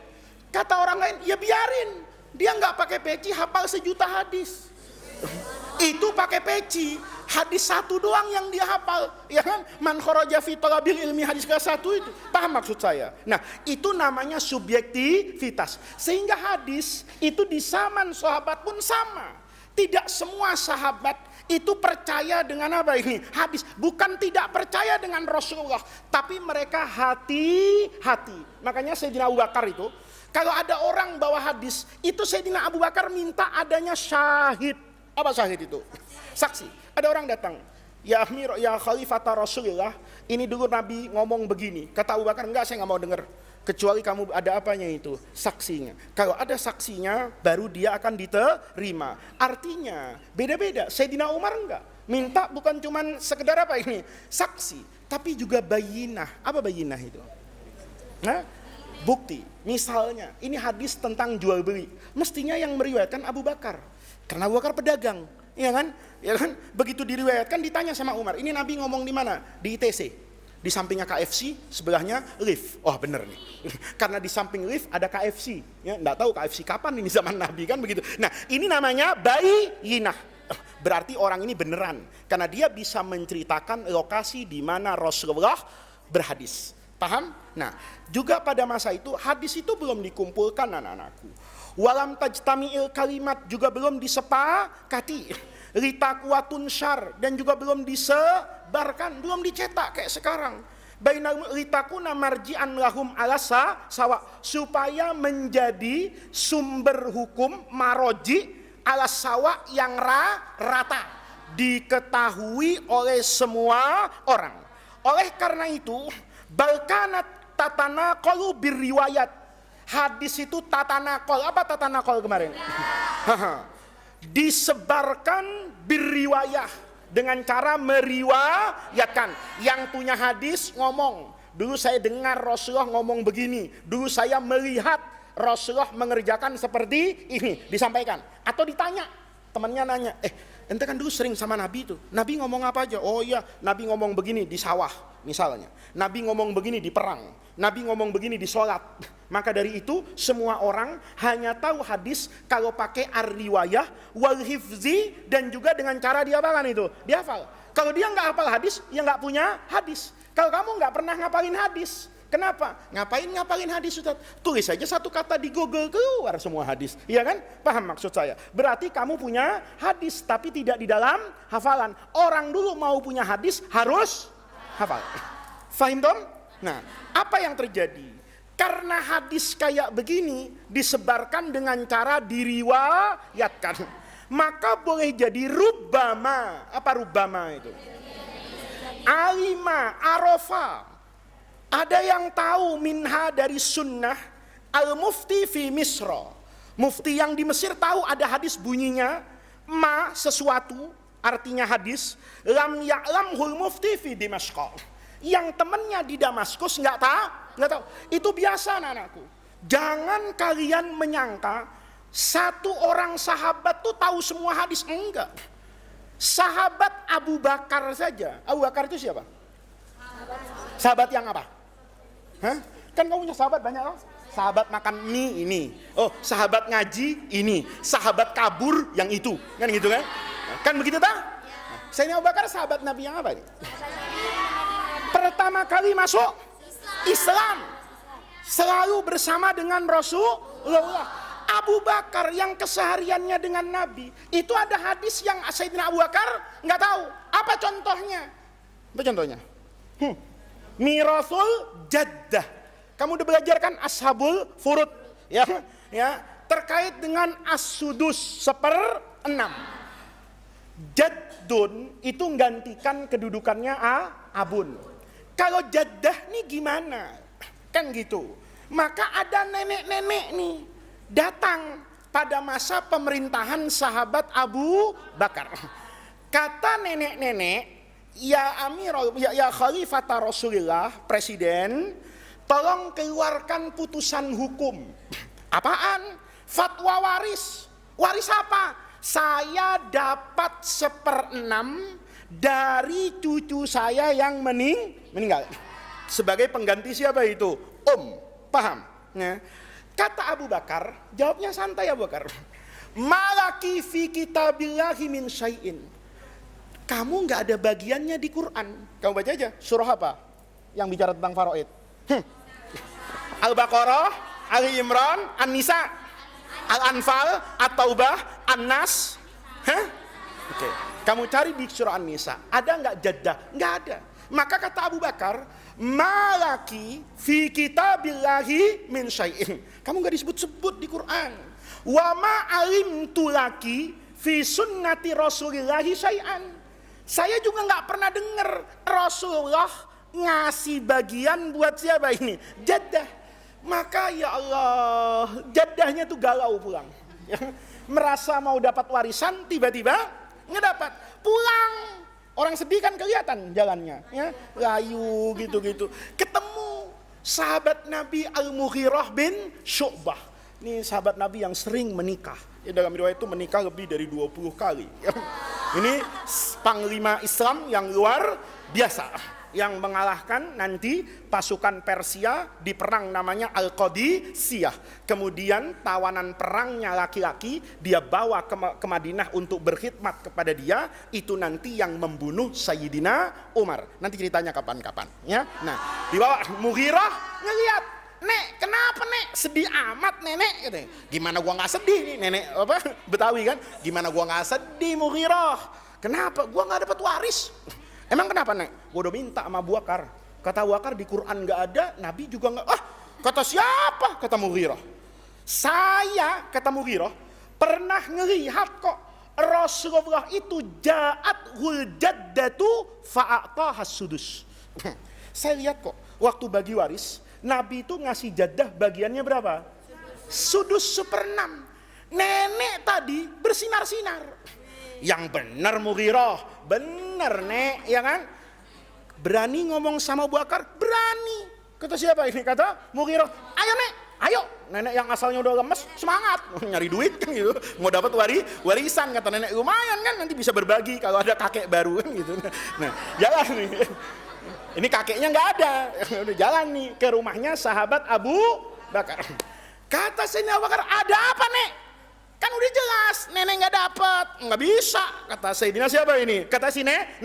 Kata orang lain, ya biarin. Dia nggak pakai peci, hafal 1.000.000 hadis. Itu pakai peci, hadis 1 doang yang dia hafal, ya kan? Man kharaja fi talabil ilmi, hadis ke-1 itu. Paham maksud saya? Nah, itu namanya subjektivitas. Sehingga hadis itu di zaman sahabat pun sama. Tidak semua sahabat itu percaya dengan apa ini? Hadis. Bukan tidak percaya dengan Rasulullah, tapi mereka hati-hati. Makanya Sayyidina Abu Bakar itu, kalau ada orang bawa hadis, itu Sayyidina Abu Bakar minta adanya syahid. Apa syahid itu? Saksi. Ada orang datang, ya Amir, ya Khalifata Rasulullah, ini dulu Nabi ngomong begini. Kata Abu Bakar, enggak, saya nggak mau dengar. Kecuali kamu ada apanya itu? Saksinya. Kalau ada saksinya, baru dia akan diterima. Artinya, beda-beda. Sayyidina Umar enggak. Minta bukan cuman sekedar apa ini? Saksi. Tapi juga bayinah. Apa bayinah itu? Nah, bukti. Misalnya, ini hadis tentang jual beli. Mestinya yang meriwayatkan Abu Bakar. Karena Abu Bakar pedagang, ya kan? Ya kan? Begitu diriwayatkan ditanya sama Umar, ini Nabi ngomong di mana? Di ITC. Di sampingnya KFC, sebelahnya lift. Oh, bener nih. Karena di samping lift ada KFC. Ya, enggak tahu KFC kapan ini zaman Nabi kan begitu. Nah, ini namanya bayinah. Berarti orang ini beneran karena dia bisa menceritakan lokasi di mana Rasulullah berhadis. Paham? Nah, juga pada masa itu hadis itu belum dikumpulkan anak-anakku. Walam tajtami'il kalimat juga belum disepakati. Litakuatun syar dan juga belum disebarkan, belum dicetak kayak sekarang. Bainal litakuna marji'an lahum alasa sawa, supaya menjadi sumber hukum maroji alas sawa yang rata, diketahui oleh semua orang. Oleh karena itu, balkanat tatana qalu birriwayat. Hadis itu tatanakol. Apa tatanakol kemarin? Disebarkan birriwayah, dengan cara meriwayatkan. Yang punya hadis ngomong, dulu saya dengar Rasulullah ngomong begini, dulu saya melihat Rasulullah mengerjakan seperti ini, disampaikan. Atau ditanya, temannya nanya, ente kan dulu sering sama Nabi itu, Nabi ngomong apa aja? Oh iya, Nabi ngomong begini di sawah misalnya, Nabi ngomong begini di perang, Nabi ngomong begini di sholat. Maka dari itu semua orang hanya tahu hadis kalau pakai ar-riwayah wal hifzi, dan juga dengan cara diapakan itu, dihafal. Kalau dia nggak hafal hadis, ya nggak punya hadis. Kalau kamu nggak pernah ngapalin hadis, kenapa? Ngapain ngapalin hadis, Ustaz? Tulis saja satu kata di Google, keluar semua hadis. Iya kan? Paham maksud saya? Berarti kamu punya hadis tapi tidak di dalam hafalan. Orang dulu mau punya hadis harus hafal. Fahim dong? Nah, apa yang terjadi? Karena hadis kayak begini disebarkan dengan cara diriwayatkan, maka boleh jadi rubbama. Apa rubbama itu? Alima, arofa. Ada yang tahu minha dari sunnah al-mufti fi Misra. Mufti yang di Mesir tahu ada hadis bunyinya ma sesuatu, artinya hadis, lam ya'lamhul mufti fi Dimashq. Yang temannya di Damaskus nggak tahu. Itu biasa anak-anakku. Jangan kalian menyangka satu orang sahabat tuh tahu semua hadis, enggak. Sahabat Abu Bakar saja. Abu Bakar itu siapa? Sahabat yang apa? Hah? Kan kamu punya sahabat banyak loh. Sahabat makan mie ini. Oh, sahabat ngaji ini. Sahabat kabur yang itu. Kan gitu kan? Kan begitu tak? Sayyidina Abu Bakar sahabat Nabi yang apa? Pertama kali masuk Islam. Selalu bersama dengan Rasulullah. Abu Bakar yang kesehariannya dengan Nabi, itu ada hadis yang Sayyidina Abu Bakar nggak tahu. Apa contohnya? Apa contohnya? Mirasul Jaddah. Kamu udah belajar kan Ashabul Furud, ya, terkait dengan As-Sudus 1/6. Jaddun itu menggantikan kedudukannya abun. Kalau Jaddah nih gimana? Kan gitu. Maka ada nenek-nenek nih datang pada masa pemerintahan sahabat Abu Bakar. Kata nenek-nenek, ya Amirul, ya Khalifata Rasulullah, presiden, tolong keluarkan putusan hukum. Apaan? Fatwa waris. Waris apa? Saya dapat 1/6 dari cucu saya yang meninggal. Sebagai pengganti siapa itu? Paham? Ya. Kata Abu Bakar, jawabnya santai Abu Bakar. Malaki fi kitabillahi min syai'in. Kamu nggak ada bagiannya di Quran. Kamu baca aja surah apa yang bicara tentang faraid. Al-Baqarah, Ali Imran, An-Nisa, Al-Anfal, At-Taubah, An-Nas. Oke. Kamu cari di surah An-Nisa, ada nggak jaddah? Nggak ada. Maka kata Abu Bakar, malaki fi kitabillahi min syai'in. Kamu nggak disebut-sebut di Quran. Wa ma alimtu laki fi sunnati Rasulillahi syai'an. Saya juga nggak pernah dengar Rasulullah ngasih bagian buat siapa ini? Jaddah. Maka ya Allah, jaddahnya tuh galau pulang. Merasa mau dapat warisan, tiba-tiba nggak dapat. Pulang. Orang sedih kan kelihatan jalannya, ya, layu gitu-gitu. Ketemu sahabat Nabi Al-Mughirah bin Syu'bah. Ini sahabat Nabi yang sering menikah. Ya, dalam riwayat itu menikah lebih dari 20 kali. Ini panglima Islam yang luar biasa. Yang mengalahkan nanti pasukan Persia di perang namanya Al-Qadisiyah. Kemudian tawanan perangnya laki-laki dia bawa ke Madinah untuk berkhidmat kepada dia. Itu nanti yang membunuh Sayyidina Umar. Nanti ceritanya kapan-kapan, ya. Nah, dibawa Mughirah ngeliat, "Nek, kenapa Nek? Sedih amat Nenek." Gitu. Gimana gua nggak sedih nih Nenek apa Betawi kan? Gimana gua nggak sedih Mughirah? Kenapa? Gua nggak dapat waris. Emang kenapa Nek? Gua udah minta sama Abu Bakar. Kata Abu Bakar di Quran nggak ada, Nabi juga nggak. Kata siapa? Kata Mughirah. Saya, kata Mughirah, pernah ngelihat kok Rasulullah itu ja'at jaddatu fa'atahas sudus. Saya lihat kok waktu bagi waris Nabi itu ngasih jaddah bagiannya berapa? Sudus 1/6. Nenek tadi bersinar-sinar. Yang benar Mughirah, benar Nek, ya kan? Berani ngomong sama Abu Bakar, berani. Kata siapa ini? Kata Mughirah, ayo Nek, ayo. Nenek yang asalnya udah lemes, semangat. Nyari duit kan gitu. Mau dapat warisan, kata nenek, lumayan kan, nanti bisa berbagi kalau ada kakek baru kan gitu. Nah, jalan nih. Ini kakeknya nggak ada. Udah jalan nih ke rumahnya sahabat Abu Bakar. Kata Sayyidina Abu Bakar, ada apa Nek? Kan udah jelas, nenek nggak dapat, nggak bisa. Kata Sayyidina siapa ini? Kata si nenek,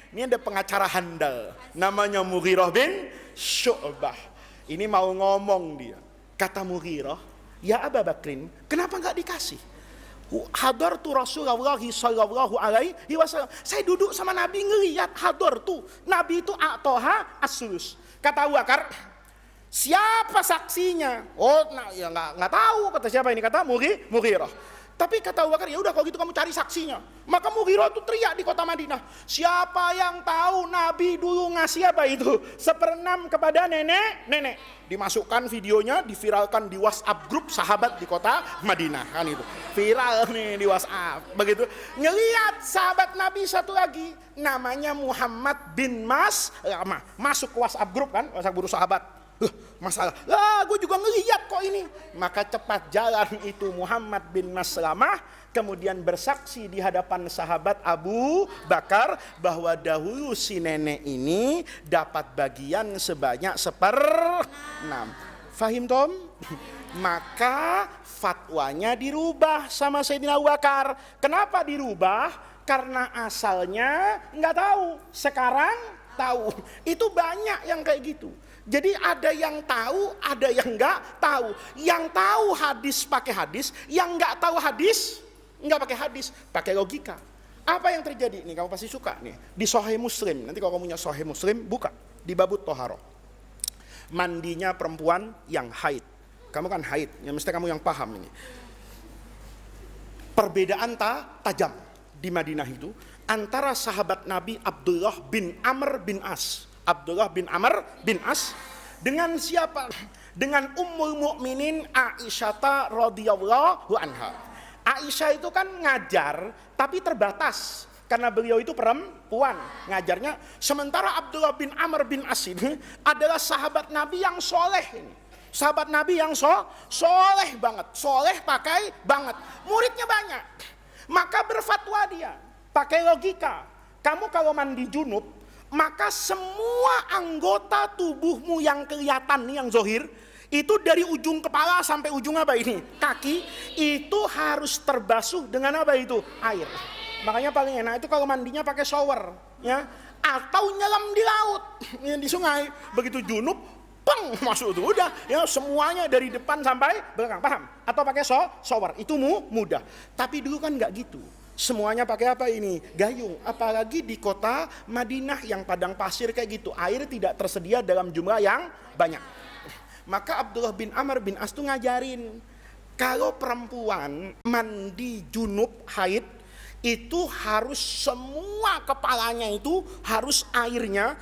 ini ada pengacara handal, namanya Mughirah bin Syu'bah. Ini mau ngomong dia. Kata Mughirah, ya Abu Bakrin, kenapa nggak dikasih? Hadartu Rasulullah sallallahu alaihi wasallam. Saya duduk sama Nabi ngelihat hadartu. Nabi itu a'toha as-sulus. Kata Abu Bakar, Siapa saksinya? Oh, nah, ya nggak tahu. Kata siapa ini? Kata Mughirah. Tapi kata Abu Bakar, ya udah kalau gitu kamu cari saksinya. Maka Mughirah itu teriak di kota Madinah, siapa yang tahu Nabi dulu ngasih apa itu? 1/6 kepada nenek. Dimasukkan videonya, diviralkan di WhatsApp grup sahabat di kota Madinah, kan itu. Viral nih di WhatsApp. Begitu. Ngelihat sahabat Nabi satu lagi, namanya Muhammad bin masuk ke WhatsApp grup kan, WhatsApp grup sahabat. Masalah, gue juga ngeliat kok ini. Maka cepat jalan itu Muhammad bin Maslamah, kemudian bersaksi di hadapan sahabat Abu Bakar bahwa dahulu si nenek ini dapat bagian sebanyak 1/6. Fahim Tom? Maka fatwanya dirubah sama Sayyidina Abu Bakar. Kenapa dirubah? Karena asalnya nggak tahu, sekarang tahu. Itu banyak yang kayak gitu. Jadi ada yang tahu, ada yang nggak tahu. Yang tahu hadis pakai hadis, yang nggak tahu hadis nggak pakai hadis, pakai logika. Apa yang terjadi? Nih kamu pasti suka nih di Sahih Muslim. Nanti kalau kamu punya Sahih Muslim, buka di babut Toharo. Mandinya perempuan yang haid. Kamu kan haid, ya mesti kamu yang paham ini. Perbedaan tajam di Madinah itu antara sahabat Nabi Abdullah bin Amr bin As. Abdullah bin Amr bin As dengan siapa? Dengan Ummul Mukminin Aisyah radhiyallahu anha. Aisyah itu kan ngajar tapi terbatas karena beliau itu perempuan ngajarnya. Sementara Abdullah bin Amr bin As ini adalah sahabat Nabi yang soleh ini. Sahabat Nabi yang soleh banget, soleh pakai banget. Muridnya banyak. Maka berfatwa dia pakai logika. Kamu kalau mandi junub, maka semua anggota tubuhmu yang kelihatan nih, yang zohir, itu dari ujung kepala sampai ujung apa ini? Kaki, itu harus terbasuh dengan apa itu? Air. Makanya paling enak itu kalau mandinya pakai shower, ya, atau nyelam di laut, ya, di sungai. Begitu junub, peng, masuk tuh, udah, ya semuanya dari depan sampai belakang, paham? Atau pakai shower, itu mudah. Tapi dulu kan nggak gitu. Semuanya pakai apa ini? Gayung. Apalagi di kota Madinah yang padang pasir kayak gitu, air tidak tersedia dalam jumlah yang banyak. Maka Abdullah bin Amr bin As tuh ngajarin, kalau perempuan mandi junub haid, itu harus semua kepalanya itu harus airnya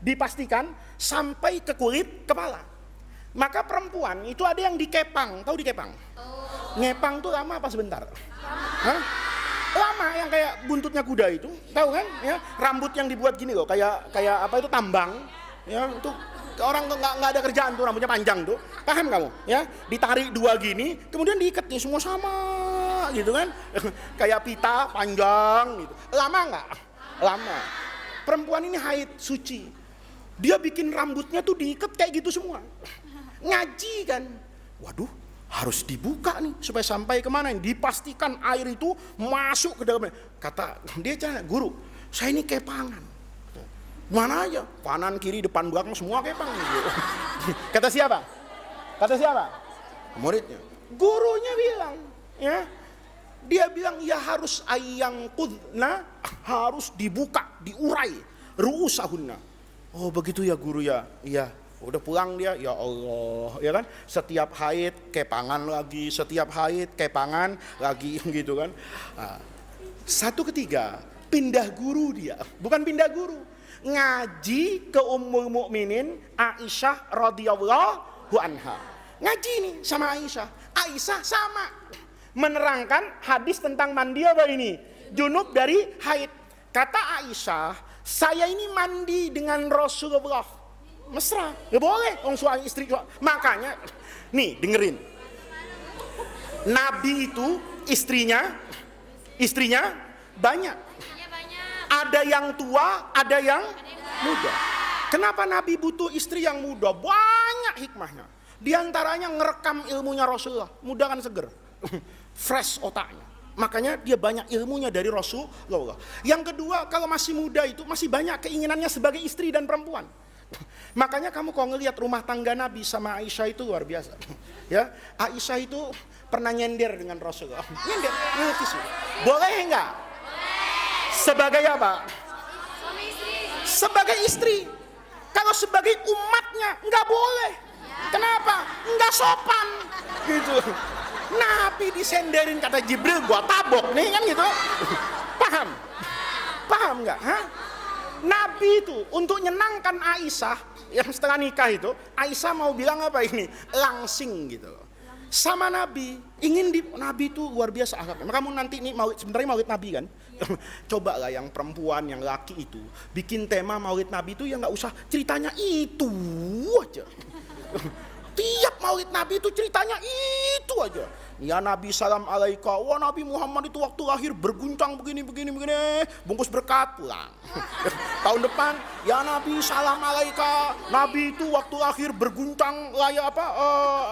dipastikan sampai ke kulit kepala. Maka perempuan itu ada yang dikepang, tahu dikepang? Ngepang tuh lama apa sebentar? Hah? Lama, yang kayak buntutnya kuda itu, tahu kan? Ya, rambut yang dibuat gini loh, kayak apa itu tambang, ya itu orang nggak ada kerjaan tuh, rambutnya panjang tuh, paham kamu? Ya, ditarik dua gini, kemudian diikat nih semua sama, gitu kan? Kayak pita panjang, gitu. Lama nggak? Lama. Perempuan ini haid suci, dia bikin rambutnya tuh diikat kayak gitu semua. Ngaji kan? Waduh, harus dibuka nih supaya sampai kemana? Dipastikan air itu masuk ke dalamnya. Kata dia, guru, saya ini kepangan. Mana aja? Kanan, kiri, depan, belakang semua kepang. Kata siapa? Muridnya. Gurunya bilang, ya. Dia bilang ya harus ayang kudna, harus dibuka, diurai ru'usahunna. Oh begitu ya guru ya. Iya. Udah pulang dia, ya Allah, ya kan? Setiap haid kepangan lagi, setiap haid kepangan lagi, gitu kan? Nah, satu ketiga pindah guru dia, bukan pindah guru, ngaji ke Ummul Mukminin Aisyah radhiyallahu anha. Ngaji nih sama Aisyah. Aisyah sama menerangkan hadis tentang mandi apa ini? Junub dari haid. Kata Aisyah, saya ini mandi dengan Rasulullah. Mesra, nggak boleh suami istri. Makanya nih dengerin, Nabi itu istrinya banyak. Ada yang tua, ada yang muda. Kenapa Nabi butuh istri yang muda? Banyak hikmahnya. Di antaranya ngerekam ilmunya Rasulullah. Muda kan seger, fresh otaknya. Makanya dia banyak ilmunya dari Rasulullah. Yang kedua, kalau masih muda itu masih banyak keinginannya sebagai istri dan perempuan. Makanya kamu kalau ngelihat rumah tangga Nabi sama Aisyah itu luar biasa. Ya, Aisyah itu pernah nyender dengan Rasulullah. Nyender, boleh enggak? Sebagai apa? Sebagai istri. Kalau sebagai umatnya Alasannya nggak boleh. Kenapa? Nggak sopan. Gitu. Nabi disenderin kata Jibril, gua tabok nih kan gitu. Paham? Paham nggak? Hah? Nabi itu untuk nyenangkan Aisyah yang setelah nikah itu, Aisyah mau bilang apa ini? Langsing gitu loh. Sama Nabi, Nabi itu luar biasa akhlaknya. Kamu nanti ini sebenarnya maulid Nabi kan? Coba lah yang perempuan, yang laki itu bikin tema maulid Nabi itu ya nggak usah ceritanya itu aja. Tiap maulid Nabi itu ceritanya itu aja. Ya Nabi salam alaika, wah Nabi Muhammad itu waktu lahir berguncang begini, bungkus berkat pulang. Tahun depan, ya Nabi salam alaika, Nabi itu waktu lahir berguncang layak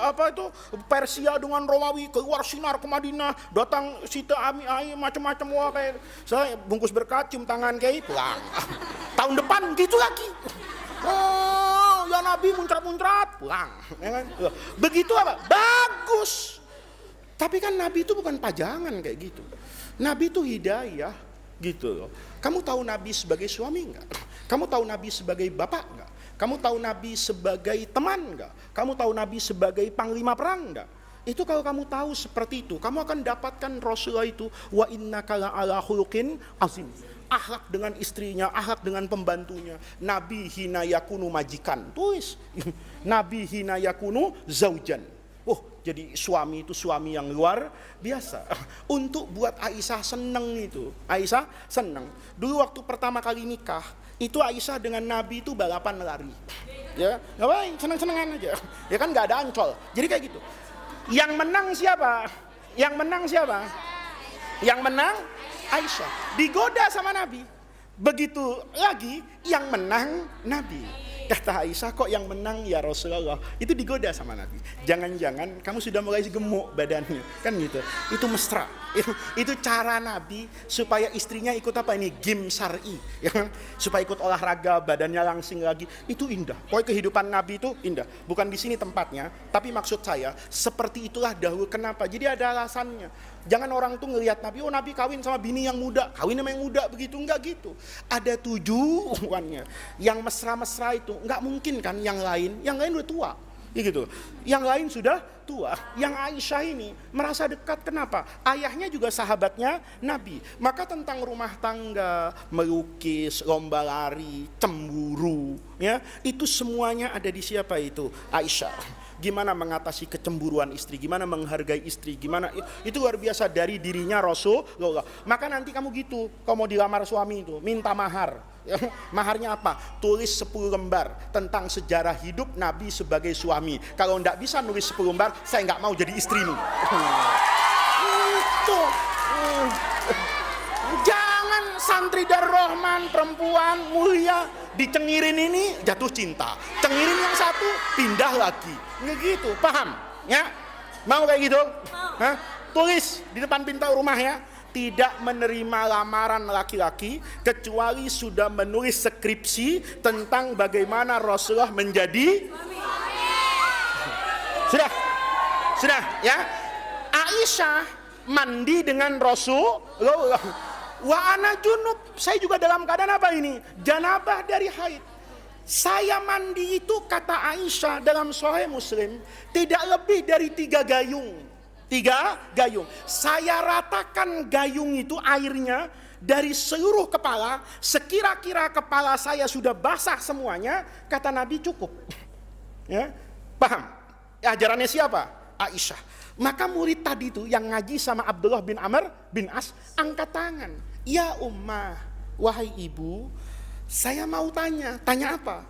itu Persia dengan Romawi, keluar sinar ke Madinah, datang Sita Ami macam-macam, wah kayak saya bungkus berkat, cium tangan kayak pulang. Tahun depan gitu lagi. Oh, ya Nabi muncrat-muncrat pulang. Begitu apa? Bagus. Tapi kan Nabi itu bukan pajangan kayak gitu. Nabi itu hidayah gitu loh. Kamu tahu Nabi sebagai suami enggak? Kamu tahu Nabi sebagai bapak enggak? Kamu tahu Nabi sebagai teman enggak? Kamu tahu Nabi sebagai panglima perang enggak? Itu kalau kamu tahu seperti itu, kamu akan dapatkan Rasulullah itu wa innaka la'ala khuluqin azim. Akhlak dengan istrinya, akhlak dengan pembantunya. Nabi hina yakunu majikan. Tulis. Nabi hina yakunu zaujan. Oh, jadi suami itu suami yang luar biasa. Untuk buat Aisyah seneng itu. Aisyah seneng. Dulu waktu pertama kali nikah, itu Aisyah dengan Nabi itu balapan lari. Ya, ngapain? Seneng-senengan aja. Ya kan nggak ada ancol. Jadi kayak gitu. Yang menang siapa? Yang menang siapa? Yang menang Aisyah. Digoda sama Nabi. Begitu lagi yang menang Nabi. Kata Aisyah, kok yang menang ya Rasulullah? Itu digoda sama Nabi. Jangan-jangan kamu sudah mulai gemuk badannya. Kan gitu. Itu mesra. Itu cara Nabi supaya istrinya ikut apa ini? Gim syar'i. Ya, supaya ikut olahraga, badannya langsing lagi. Itu indah. Pokoknya kehidupan Nabi itu indah. Bukan di sini tempatnya. Tapi maksud saya, seperti itulah dahulu. Kenapa? Jadi ada alasannya. Jangan orang tuh ngelihat Nabi, oh Nabi kawin sama bini yang muda. Kawin sama yang muda begitu. Enggak gitu. Ada tujuannya. Yang mesra-mesra itu enggak mungkin kan yang lain udah tua. Ya gitu. Yang lain sudah tua. Yang Aisyah ini merasa dekat, kenapa? Ayahnya juga sahabatnya Nabi. Maka tentang rumah tangga, melukis, lomba lari, cemburu, ya, itu semuanya ada di siapa itu? Aisyah. Gimana mengatasi kecemburuan istri, gimana menghargai istri, gimana itu luar biasa dari dirinya Rasulullah. Maka nanti kamu gitu, kalau mau dilamar suami itu, minta mahar. Maharnya apa? Tulis 10 lembar tentang sejarah hidup Nabi sebagai suami. Kalau enggak bisa nulis 10 lembar, saya enggak mau jadi istrimu. Itu. Jangan santri Darrohman, perempuan mulia, dicengirin ini jatuh cinta. Cengirin yang satu, pindah lagi. Nggak gitu, paham? Ya? Mau kayak gitu? Hah? Tulis di depan pintu rumah ya. Tidak menerima lamaran laki-laki kecuali sudah menulis skripsi tentang bagaimana Rasulullah menjadi sudah ya. Aisyah mandi dengan Rasulullah. Wa ana junub, saya juga dalam keadaan apa ini? Janabah dari haid. Saya mandi itu kata Aisyah dalam Sahih Muslim tidak lebih dari 3 gayung. 3 gayung. Saya ratakan gayung itu airnya dari seluruh kepala. Sekira-kira kepala saya sudah basah semuanya, kata Nabi cukup. Ya, paham? Ajarannya siapa? Aisyah. Maka murid tadi itu yang ngaji sama Abdullah bin Amr bin As angkat tangan. Ya ummah, wahai ibu, saya mau tanya. Tanya apa?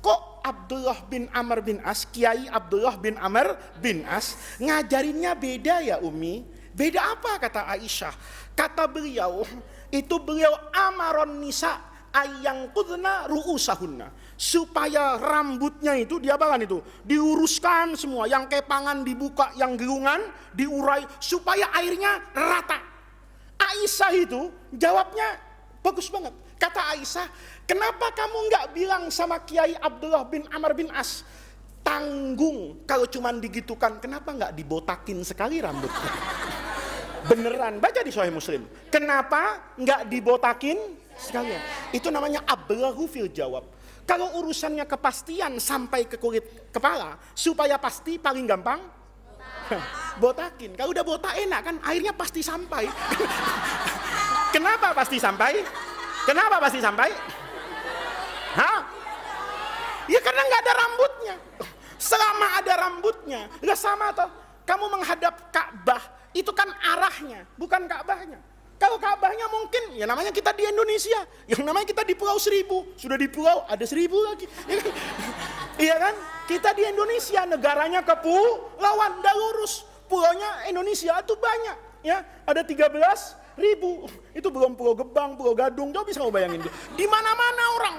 Kok Abdullah bin Amr bin As, Kiai Abdullah bin Amr bin As ngajarinnya beda ya Umi? Beda apa kata Aisyah? Kata beliau, itu beliau amaron nisa ayang kudna ru'usahunna. Supaya rambutnya itu diapakan itu? Diuruskan semua, yang kepangan dibuka, yang gelungan diurai supaya airnya rata. Aisyah itu jawabnya bagus banget. Kata Aisyah, kenapa kamu enggak bilang sama Kiai Abdullah bin Amr bin As, tanggung kalau cuman digitukan, kenapa enggak dibotakin sekali rambutnya? Beneran, baca di Sahih Muslim. Kenapa enggak dibotakin sekalian? Itu namanya ablahu fil jawab. Kalau urusannya kepastian sampai ke kulit kepala, supaya pasti paling gampang botakin. Kalau udah botak enak kan, airnya pasti sampai. Kenapa pasti sampai? Kenapa pasti sampai? Hah? Ya karena nggak ada rambutnya. Selama ada rambutnya, nggak sama toh. Kamu menghadap Ka'bah, itu kan arahnya, bukan Ka'bahnya. Kalau Ka'bahnya mungkin, ya namanya kita di Indonesia, yang namanya kita di Pulau Seribu, sudah di pulau ada 1000 lagi. Iya kan? Kita di Indonesia, negaranya kepulauan, dah lurus. Pulaunya Indonesia itu banyak, ya ada 13.000. Itu belum Pulau Gebang, Pulau Gadung, coba bisa kamu bayangin. Di mana-mana orang.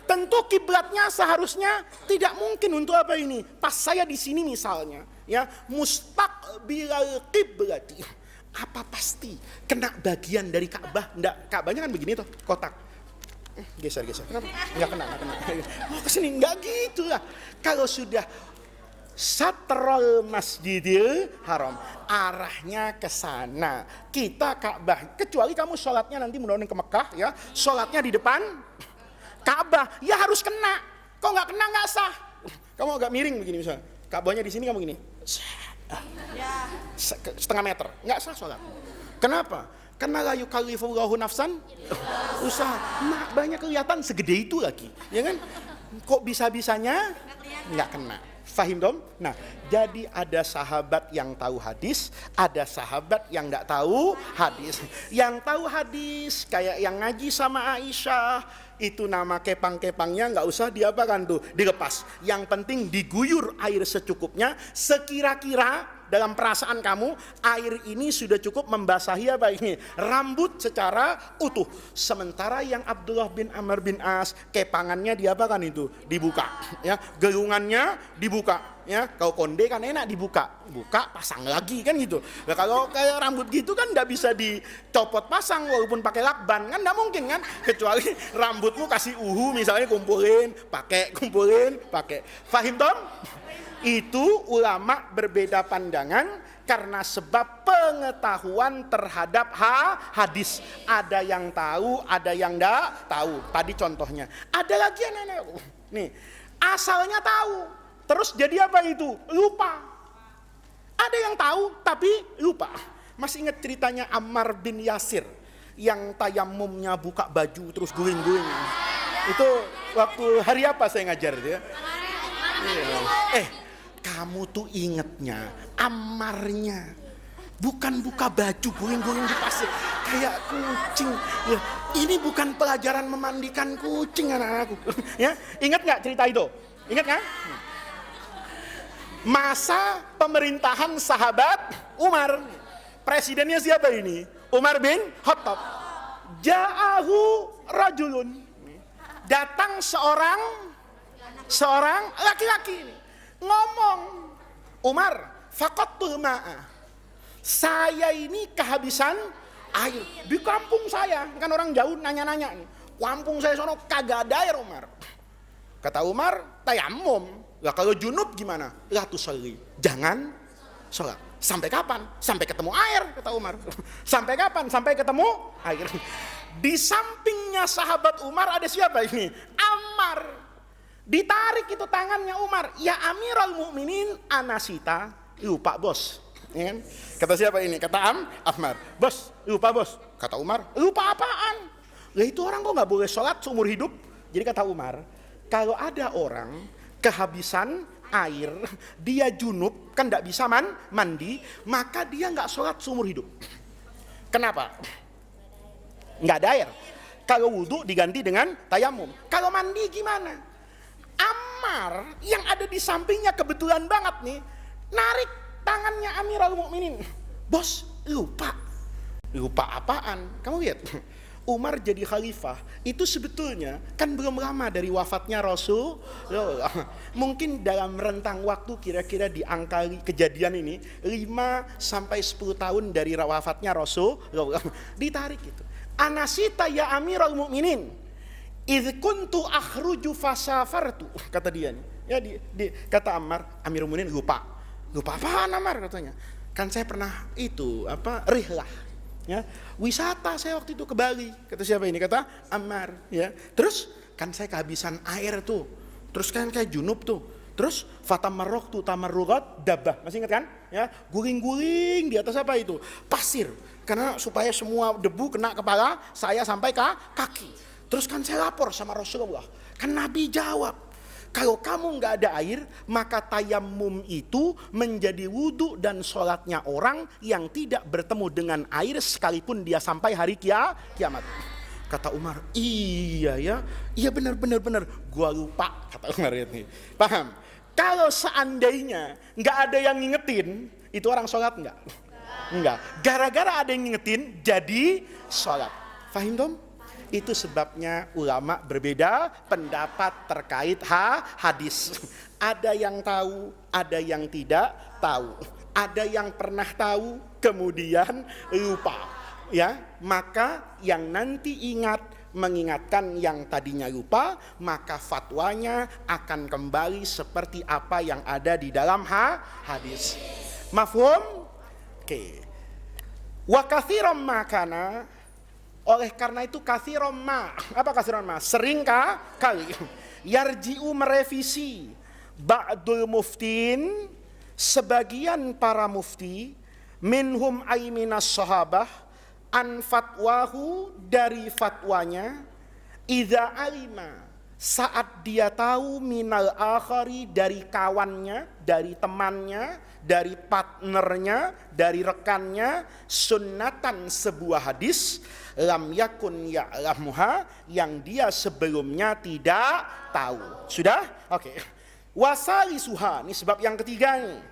Tentu kiblatnya seharusnya tidak mungkin untuk apa ini. Pas saya di sini misalnya, ya mustaqbilal qiblati. Apa pasti kena bagian dari Ka'bah? Enggak, Ka'bahnya kan begini tuh, kotak. Geser. Kenapa? Enggak kena. Oh kesini, enggak gitu lah. Kalau sudah Satrul Masjidil Haram, arahnya ke sana. Kita Ka'bah, kecuali kamu sholatnya nanti mudah-mudahan ke Mekah, ya, sholatnya di depan Ka'bah, ya harus kena. Kok nggak kena nggak sah. Kamu agak miring begini misalnya. Ka'bahnya di sini kamu gini, setengah meter, nggak sah sholat. Kenapa? Karena la yukallifullahu nafsan usaha. Nah, banyak kelihatan segede itu lagi, ya kan? Kok bisa-bisanya nggak kena? Fahim dong? Nah, jadi ada sahabat yang tahu hadis, ada sahabat yang nggak tahu hadis. Yang tahu hadis kayak yang ngaji sama Aisyah, itu nama kepang-kepangnya nggak usah diapakan tuh, dilepas. Yang penting diguyur air secukupnya, sekira-kira dalam perasaan kamu air ini sudah cukup membasahi apa ini rambut secara utuh. Sementara yang Abdullah bin Amr bin As, kepangannya diapakan itu, dibuka, ya, gelungannya dibuka, ya. Kalau konde kan enak dibuka, buka pasang lagi kan gitu. Nah, kalau kayak rambut gitu kan nggak bisa dicopot pasang walaupun pakai lakban kan, nggak mungkin kan, kecuali rambutmu kasih misalnya kumpulin pakai. Fahim tom? Itu ulama berbeda pandangan karena sebab pengetahuan terhadap hadis. Ada yang tahu, ada yang enggak tahu. Tadi contohnya. Ada lagi anak-anak. Nih, asalnya tahu. Terus jadi apa itu? Lupa. Ada yang tahu tapi lupa. Masih ingat ceritanya Ammar bin Yasir yang tayamumnya buka baju terus guling-guling. Itu waktu hari apa saya ngajar itu ya? Kamu tuh ingetnya Ammarnya, bukan buka baju guling-guling di pasir kayak kucing. Ya, ini bukan pelajaran memandikan kucing anak-anakku. Ya, ingat nggak cerita itu? Ingat nggak? Masa pemerintahan sahabat Umar, presidennya siapa ini? Umar bin Khattab. Ja'ahu rajulun, datang seorang laki-laki ngomong, Umar, faqattul ma'a, saya ini kehabisan air di kampung saya. Kan orang jauh nanya-nanya nih, kampung saya sono kagak ada air Umar. Kata Umar, tayammum. Lah kalau junub gimana? La tusalli, jangan sholat. Sampai kapan? Sampai ketemu air, kata Umar. Sampai kapan? Sampai ketemu air. Di sampingnya sahabat Umar ada siapa ini? Ammar. Ditarik itu tangannya Umar, ya Amirul Mukminin anasita, lupa bos. Ya kan? Kata siapa ini? Kata Ammar, bos, lupa bos. Kata Umar, lupa apaan? Lah itu orang kok nggak boleh sholat seumur hidup? Jadi kata Umar, kalau ada orang kehabisan air, dia junub, kan nggak bisa mandi, maka dia nggak sholat seumur hidup. Kenapa? Nggak ada air. Kalau wudhu diganti dengan tayamum. Kalau mandi gimana? Ammar yang ada di sampingnya kebetulan banget nih, narik tangannya Amirul Mukminin. Bos, lupa apaan? Kamu lihat, Umar jadi khalifah itu sebetulnya kan belum lama dari wafatnya Rasulullah. Mungkin dalam rentang waktu kira-kira di angka kejadian ini 5-10 tahun dari wafatnya Rasulullah. Ditarik itu, anasita ya Amirul Mukminin, idh kuntu akhruju fasafartu, kata dia nih. Ya kata Ammar, Amirul Mukminin lupa apaan Ammar katanya? Kan saya pernah rihlah, ya, wisata saya waktu itu ke Bali. Kata siapa ini? Kata Ammar, ya. Terus kan saya kehabisan air tuh. Terus kan kayak junub tuh. Terus fatamarrok tuh tamarrugat dabah. Masih ingat kan? Ya, guling-guling di atas apa itu? Pasir. Karena supaya semua debu kena kepala saya sampai ke kaki. Terus kan saya lapor sama Rasulullah. Kan Nabi jawab, kalau kamu nggak ada air, maka tayamum itu menjadi wudhu dan sholatnya orang yang tidak bertemu dengan air sekalipun dia sampai hari kiamat. Kata Umar, iya ya, iya benar, gua lupa, kata Umar ini. Paham? Kalau seandainya nggak ada yang ngingetin, itu orang sholat nggak? Enggak. Gara-gara ada yang ngingetin, jadi sholat. Fahim dong? Itu sebabnya ulama berbeda pendapat terkait hadis. Ada yang tahu, ada yang tidak tahu. Ada yang pernah tahu, kemudian lupa. Ya, maka yang nanti mengingatkan yang tadinya lupa, maka fatwanya akan kembali seperti apa yang ada di dalam hadis. Mafhum? Oke. Wa katsiran makana, oleh karena itu katsiran ma. Apa katsiran ma? Sering kali. Yarji'u merevisi ba'dul muftin, sebagian para mufti, minhum ay minas sahabah, an fatwahu, dari fatwanya, idza alima, saat dia tahu, minal akhari, dari kawannya, dari temannya, dari partnernya, dari rekannya, sunnatan, sebuah hadis, lam yakun ya'lamuha, yang dia sebelumnya tidak tahu. Sudah? Oke. Wasalisuha, ini sebab yang ketiga nih.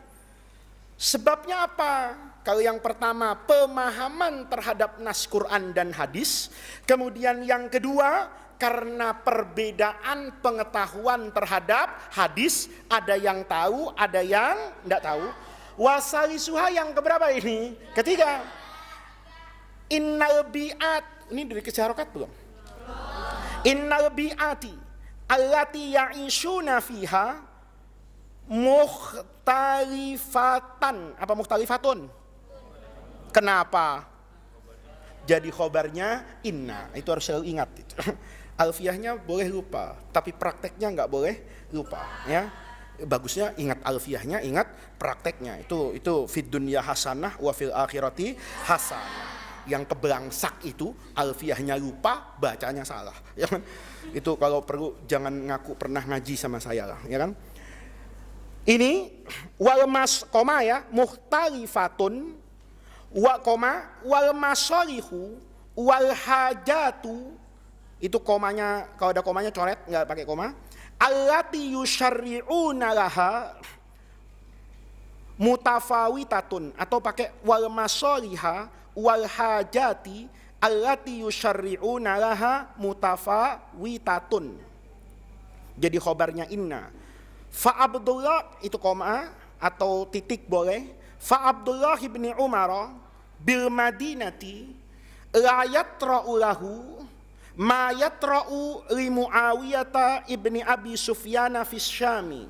Sebabnya apa? Kalau yang pertama pemahaman terhadap nas Quran dan hadis. Kemudian yang kedua karena perbedaan pengetahuan terhadap hadis. Ada yang tahu, ada yang tidak tahu. Wasalisuha yang keberapa ini? Ketiga. Innal bi'at, ini dari kejarokat belum? Innal bi'ati allati ya'ishuna fiha mukhtalifatan. Apa mukhtalifatun? Kenapa? Jadi khobarnya inna, itu harus selalu ingat itu. Alfiahnya boleh lupa, tapi prakteknya nggak boleh lupa, ya. Bagusnya ingat alfiahnya, ingat prakteknya. Itu fid dunya hasanah wa fil akhirati hasanah. Yang kebelangsak itu alfiahnya lupa, bacanya salah, ya kan? Itu kalau perlu jangan ngaku pernah ngaji sama saya lah, ya kan? Ini wal mas koma ya, muhtalifatun wa koma wal masalihu wal hajatu, itu komanya, kalau ada komanya coret, nggak pakai koma. Allati yusyarri'una laha mutafawitatun, atau pakai wal masaliha wal hajati allati yusyarri'una laha mutafawitatun. Jadi khobarnya inna. Fa Abdullah, itu koma atau titik boleh. Fa Abdullah ibni Umar bil Madinati la yatra'u lahu ma yatra'u li Muawiyata ibni Abi Sufyana fis Syami.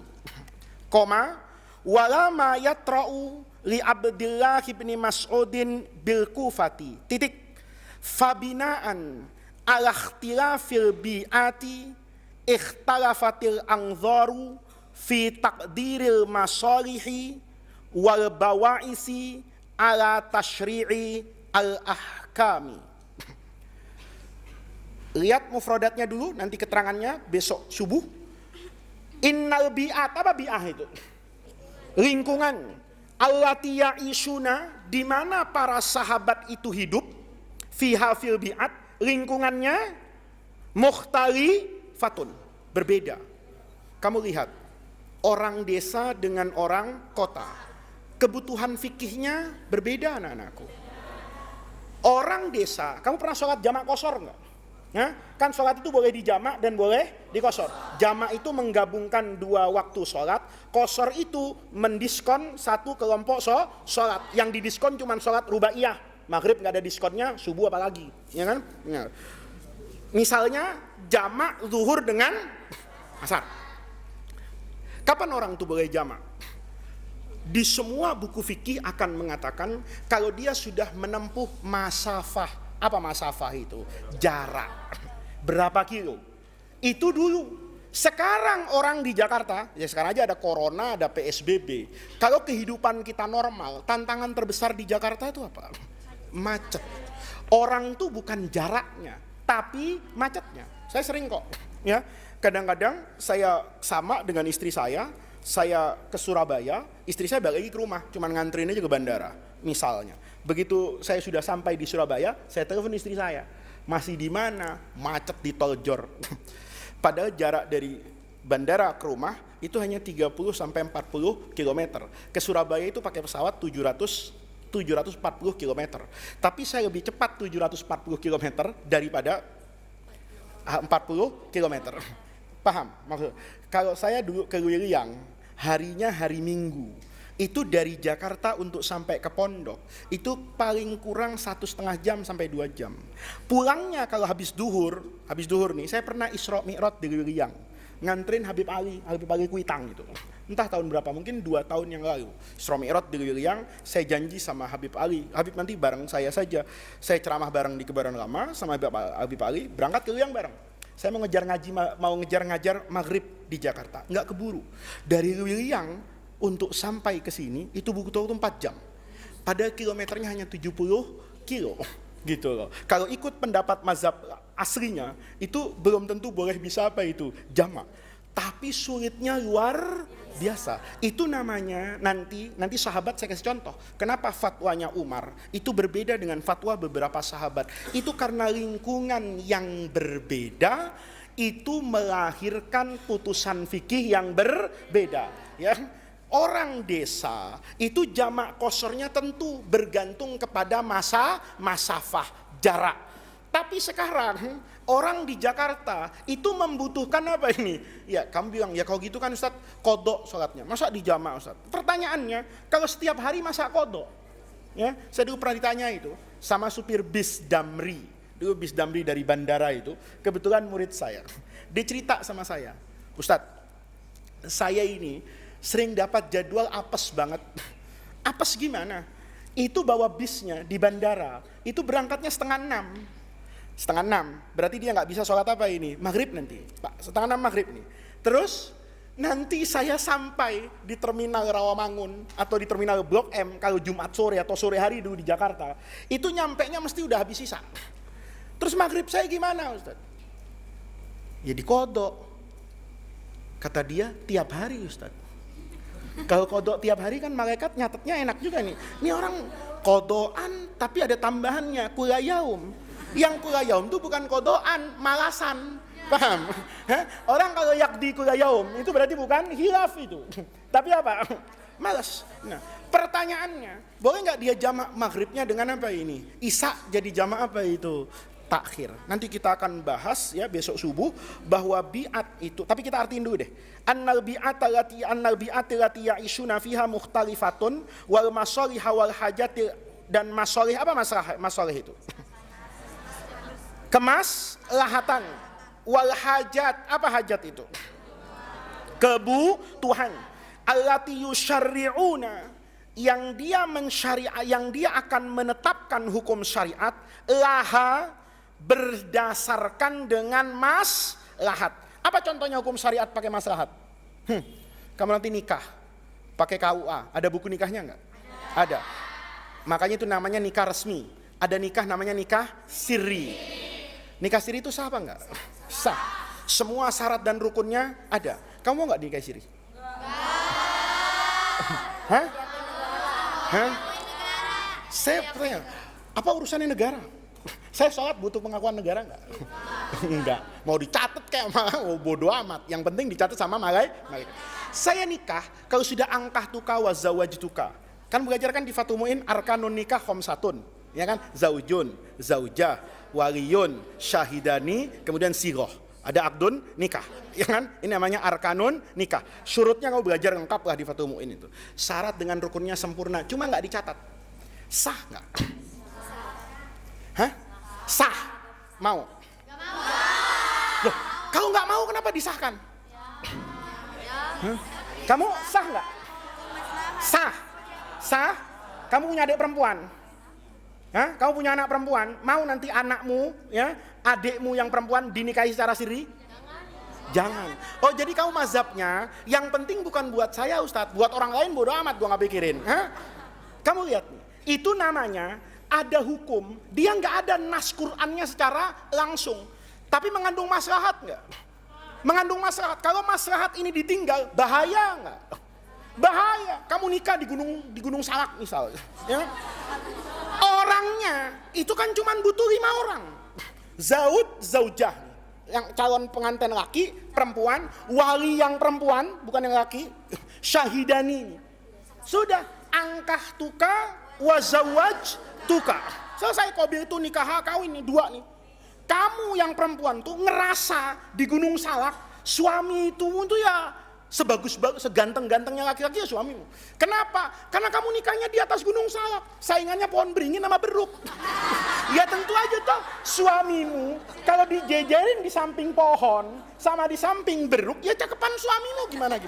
Koma wala ma yatra'u li Abdullah ibni Mas'udin bil Kufati. Titik. Fabinaan ala ikhtilafil bi'ati ikhtalafatil anzaru fi takdiril masalihi wal bawaisi ala tashri'i al ahkami. Lihat mufradatnya dulu, nanti keterangannya besok subuh. Innal bi'at, apa bi'ah itu? Lingkungan. Allati ya'ishuna, di mana para sahabat itu hidup. Fiha fil bi'at, lingkungannya mukhtalifatun, berbeda. Kamu lihat orang desa dengan orang kota, kebutuhan fikihnya berbeda, anak-anakku. Orang desa, kamu pernah sholat jamak kosor enggak? Ya, kan sholat itu boleh dijamak dan boleh dikosor. Jamak itu menggabungkan dua waktu sholat. Kosor itu mendiskon satu kelompok sholat. Yang didiskon cuma sholat rubaiyah. Maghrib nggak ada diskonnya, subuh apalagi, ya kan? Ya. Misalnya jamak zuhur dengan asar. Kapan orang itu boleh jamak? Di semua buku fikih akan mengatakan kalau dia sudah menempuh masafah. Apa masafah itu? Jarak. Berapa kilo? Itu dulu. Sekarang orang di Jakarta, ya sekarang aja ada corona, ada PSBB. Kalau kehidupan kita normal, tantangan terbesar di Jakarta itu apa? Macet. Orang tuh bukan jaraknya, tapi macetnya. Saya sering kok, ya. Kadang-kadang saya sama dengan istri saya ke Surabaya, istri saya balik lagi ke rumah, cuman nganterin aja ke bandara, misalnya. Begitu saya sudah sampai di Surabaya, saya telepon istri saya. Masih di mana? Macet di Tol Jor. Padahal jarak dari bandara ke rumah itu hanya 30 sampai 40 km. Ke Surabaya itu pakai pesawat 740 km. Tapi saya lebih cepat 740 km daripada 40 km. Paham maksud? Kalau saya dulu ke Liliang, harinya hari Minggu, itu dari Jakarta untuk sampai ke Pondok itu paling kurang 1,5 jam sampai 2 jam. Pulangnya kalau habis duhur nih, saya pernah Isra Mi'raj di Liliang, nganterin Habib Ali Kuitang gitu. Entah tahun berapa, mungkin 2 tahun yang lalu. Isra Mi'raj di Liliang, saya janji sama Habib Ali, Habib nanti bareng saya saja. Saya ceramah bareng di Kebayoran Lama sama Habib Ali, berangkat ke Liliang bareng. Saya mau ngejar maghrib di Jakarta, nggak keburu. Dari Liliang untuk sampai ke sini itu butuh waktu 4 jam. Padahal kilometernya hanya 70 kilo gitu loh. Kalau ikut pendapat mazhab aslinya itu belum tentu boleh bisa jamak. Tapi sulitnya luar biasa. Itu namanya nanti sahabat, saya kasih contoh. Kenapa fatwanya Umar itu berbeda dengan fatwa beberapa sahabat? Itu karena lingkungan yang berbeda itu melahirkan putusan fikih yang berbeda, ya. Orang desa itu jamak qosornya tentu bergantung kepada masafah, jarak. Tapi sekarang orang di Jakarta itu membutuhkan apa ini? Ya kamu bilang, ya kalau gitu kan Ustaz qadha sholatnya, masa di jamak Ustaz? Pertanyaannya, kalau setiap hari masa qadha? Ya, saya dulu pernah ditanya itu sama supir bis Damri. Dulu bis Damri dari bandara itu, kebetulan murid saya. Dia cerita sama saya, Ustaz, saya ini sering dapat jadwal apes banget. Apes gimana? Itu bawa bisnya di bandara, itu berangkatnya 5:30. 5:30, berarti dia nggak bisa sholat apa ini? Maghrib nanti, Pak, 5:30 maghrib nih. Terus nanti saya sampai di terminal Rawamangun atau di terminal Blok M kalau Jumat sore atau sore hari dulu di Jakarta, itu nyampenya mesti udah habis sisa. Terus maghrib saya gimana Ustaz? Ya dikodok. Kata dia tiap hari Ustaz. Kalau kodok tiap hari kan malaikat nyatetnya enak juga nih. Ini orang kodokan tapi ada tambahannya kulayaum. Yang kulayaum itu bukan kodokan, malasan. Paham? Orang kalau yakdi kulayaum itu berarti bukan hilaf itu. Tapi apa? Malas. Nah, pertanyaannya, boleh nggak dia jamak maghribnya dengan apa ini? Isya jadi jamak apa itu? Takhir. Nanti kita akan bahas ya besok subuh bahwa bi'at itu, tapi kita artiin dulu deh. Annal bi'ata lati ya'ishuna fiha mukhtalifatun wal masalih wal hajati, dan masalih apa masalih itu? Kemaslahatan. Wal hajat, apa hajat itu? Kebutuhan. Allati yusyarri'una, yang dia akan menetapkan hukum syariat laha berdasarkan dengan maslahat. Apa contohnya hukum syariat pakai maslahat? Kamu nanti nikah pakai KUA, ada buku nikahnya enggak? Ada. Makanya itu namanya nikah resmi. Ada nikah namanya nikah siri. Nikah siri itu sah apa enggak? Sah. Semua syarat dan rukunnya ada. Kamu mau enggak nikah siri? Hah? Saya tanya, apa urusannya negara? Saya sholat butuh pengakuan negara enggak? Enggak. Mau dicatat kayak bodoh amat. Yang penting dicatat sama malaikat. Saya nikah kalau sudah angkah tuka wa zawajtuka. Kan belajar kan di Fathul Mu'in arkanun nikah khamsatun. Ya kan? Zaujun, zaujah, waliyun, syahidani, kemudian sigoh. Ada akdun nikah. Ya kan? Ini namanya arkanun nikah. Syurutnya kau belajar lengkap lah di Fathul Mu'in itu. Syarat dengan rukunnya sempurna, cuma enggak dicatat. Sah enggak? Hah? Sah? Mau? Gak mau. Loh, kalau gak mau kenapa disahkan? Hah? Kamu sah gak? Sah? Sah? Kamu punya adik perempuan? Hah? Kamu punya anak perempuan? Mau nanti anakmu, ya, adikmu yang perempuan dinikahi secara siri? Jangan. Oh jadi kamu mazhabnya, yang penting bukan buat saya Ustadz, buat orang lain bodo amat gua nggak pikirin. Hah? Kamu lihat, itu namanya ada hukum, dia nggak ada nas Qur'annya secara langsung, tapi mengandung maslahat nggak? Mengandung maslahat. Kalau maslahat ini ditinggal, bahaya nggak? Bahaya. Kamu nikah di Gunung Salak misal, ya? Orangnya itu kan cuma butuh 5 orang. Zaujah, yang calon pengantin laki, perempuan, wali yang perempuan, bukan yang laki, syahidani. Sudah, angkah tuka, wazawaj tuka. Selesai, Qabil itu nikah, kawin nih, 2 nih. Kamu yang perempuan tuh ngerasa di Gunung Salak, suami itu ya seganteng-gantengnya laki-laki ya suamimu. Kenapa? Karena kamu nikahnya di atas Gunung Salak, saingannya pohon beringin sama beruk. Ya tentu aja toh suamimu kalau dijejerin di samping pohon sama di samping beruk, ya cakepan suamimu gimana.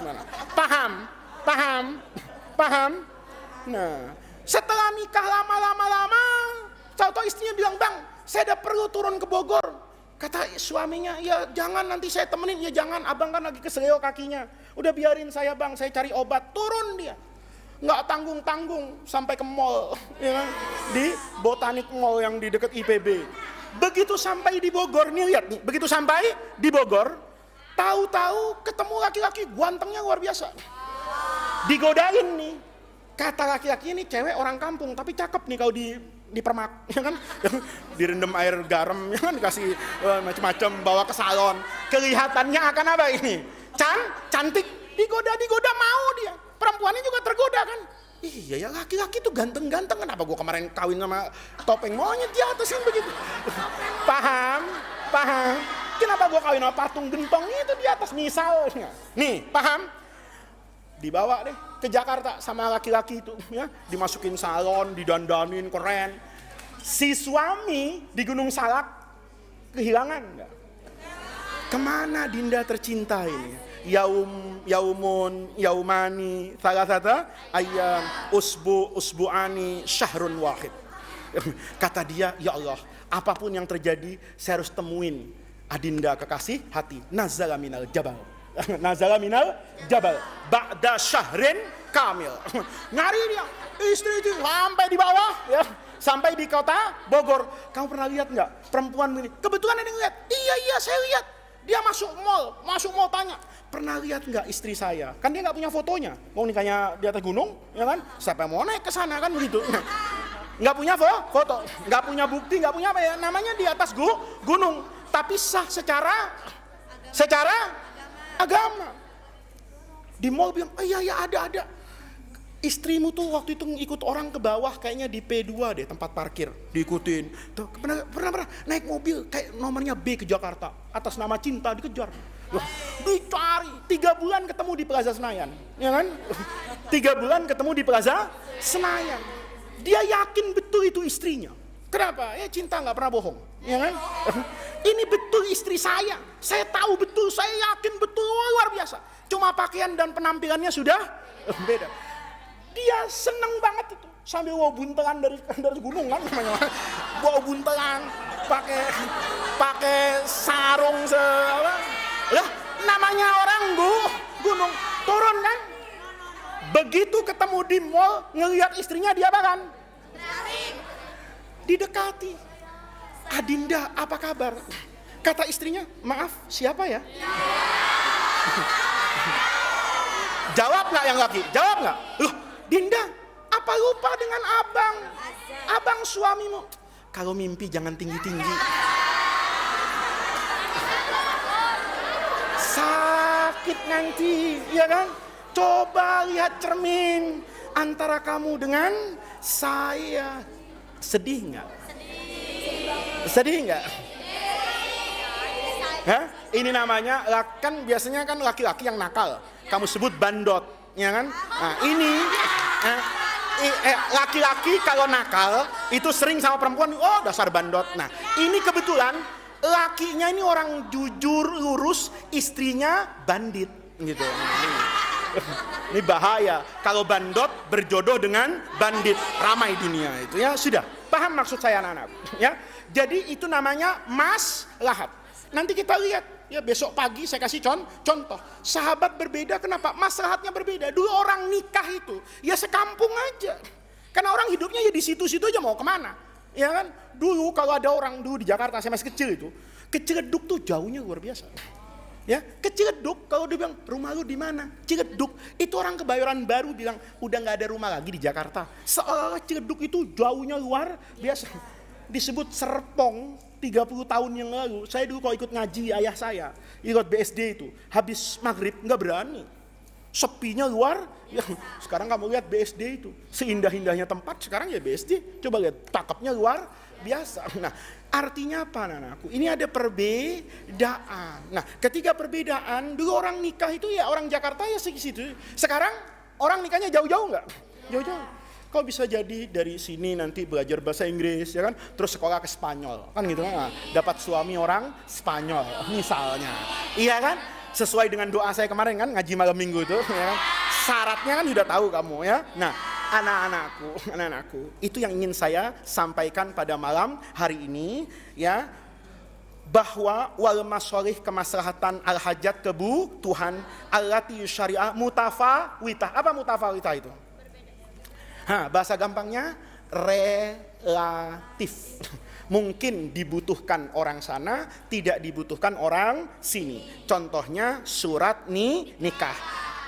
Paham? Nah, setelah nikah lama, tahu-tahu istrinya bilang, "Bang, saya udah perlu turun ke Bogor." Kata suaminya, "Ya jangan, nanti saya temenin." "Ya jangan, abang kan lagi keseleo kakinya." "Udah biarin saya bang, saya cari obat." Turun dia, nggak tanggung-tanggung sampai ke mall, ya kan? Di Botanik Mall yang di dekat IPB. Begitu sampai di Bogor, nih lihat nih, begitu sampai di Bogor, tahu-tahu ketemu laki-laki gantengnya luar biasa. Digodain nih. Kata laki-laki ini cewek orang kampung tapi cakep nih kalau di permak, ya kan? Direndam air garam, ya kan, dikasih macam-macam, bawa ke salon. Kelihatannya akan apa ini? Cantik, digoda mau dia. Perempuannya juga tergoda kan? Iya ya, laki-laki tuh ganteng-ganteng, kenapa gua kemarin kawin sama topeng monyet di atas kan begitu. Paham? Kenapa gua kawin sama patung gentong itu di atas misalnya? Nih, paham? Dibawa deh ke Jakarta sama laki-laki itu, ya, dimasukin salon, didandanin keren. Si suami di Gunung Salak kehilangan enggak? Kemana Dinda tercinta ini? Yaumani, salasata ayyam, usbu'ani, syahrun wahid. Kata dia, "Ya Allah, apapun yang terjadi, saya harus temuin Adinda kekasih hati. Nazala minal jabal ba'da syahrin kamil." Nyari dia istri itu sampai di bawah, ya, sampai di kota Bogor. Kamu pernah lihat nggak perempuan ini? Kebetulan ada yang lihat. Iya saya lihat. Dia masuk mall tanya, "Pernah lihat nggak istri saya?" Kan dia nggak punya fotonya, mau nikahnya di atas gunung, ya kan? Siapa yang mau naik ke sana kan begitu? Nggak punya foto, nggak punya bukti, nggak punya apa ya namanya di atas gunung. Tapi sah secara agama. Di mall bilang, "Oh iya ada. Istrimu tuh waktu itu ikut orang ke bawah, kayaknya di P2 deh, tempat parkir, diikutin. Tuh pernah naik mobil kayak nomornya B ke Jakarta, atas nama cinta dikejar. Loh, dicari 3 bulan ketemu di Plaza Senayan, ya kan? 3 bulan ketemu di Plaza Senayan. Dia yakin betul itu istrinya. Kenapa? Ya cinta nggak pernah bohong, ya kan? Ini betul istri saya tahu betul, saya yakin betul, luar biasa. Cuma pakaian dan penampilannya sudah beda. Dia seneng banget itu, sambil bawa buntelan dari gunung kan namanya. Bawa buntelan, pakai sarung lah, namanya orang gunung, turun kan. Begitu ketemu di mall, ngelihat istrinya dia apa kan? Didekati. "Adinda, apa kabar?" Kata istrinya, "Maaf, siapa ya?" Jawab nggak yang laki? Jawab nggak? "Loh, Dinda, apa lupa dengan abang? Abang suamimu." "Kalau mimpi jangan tinggi-tinggi." Sakit nanti, ya kan? Coba lihat cermin antara kamu dengan saya. Sedih nggak? Sedih nggak? Hah? Ini namanya, kan biasanya kan laki-laki yang nakal, kamu sebut bandot, ya kan? Nah ini laki-laki kalau nakal itu sering sama perempuan, "Oh dasar bandot." Nah ini kebetulan lakinya ini orang jujur lurus, istrinya bandit gitu. Ini bahaya kalau bandot berjodoh dengan bandit, ramai dunia itu, ya. Sudah paham maksud saya anak-anak, ya? Jadi itu namanya maslahat. Nanti kita lihat Ya besok pagi saya kasih contoh. Sahabat berbeda kenapa? Maslahatnya berbeda. Dulu orang nikah itu ya sekampung aja. Karena orang hidupnya ya di situ-situ aja, mau kemana? Ya kan? Dulu kalau ada orang dulu di Jakarta, saya masih kecil itu, ke Ciledug tuh jauhnya luar biasa. Ya, ke Ciledug kalau dia bilang rumah lu di mana? Ciledug. Itu orang Kebayoran Baru bilang udah nggak ada rumah lagi di Jakarta. Seolah Ciledug itu jauhnya luar biasa. Disebut Serpong 30 tahun yang lalu. Saya dulu kalau ikut ngaji ayah saya, ikut BSD itu, habis maghrib nggak berani. Sepinya luar, ya, sekarang kamu lihat BSD itu, seindah-indahnya tempat, sekarang ya BSD, coba lihat, cakepnya luar biasa. Nah, artinya apa anak-anakku? Ini ada perbedaan. Nah, ketika perbedaan, dulu orang nikah itu ya orang Jakarta ya segitu. Sekarang orang nikahnya jauh-jauh nggak? Jauh-jauh. Kau bisa jadi dari sini nanti belajar bahasa Inggris, ya kan? Terus sekolah ke Spanyol, kan gitu kan? Dapat suami orang Spanyol, misalnya, iya kan? Sesuai dengan doa saya kemarin kan, ngaji malam minggu itu, ya kan? Syaratnya kan sudah tahu kamu ya. Nah, anak-anakku, itu yang ingin saya sampaikan pada malam hari ini, ya, bahwa wal masolih kemaslahatan al hajat kebutuhan allati syariah mutafawitah. Apa mutafawitah itu? Bahasa gampangnya relatif. Mungkin dibutuhkan orang sana, tidak dibutuhkan orang sini. Contohnya surat nikah.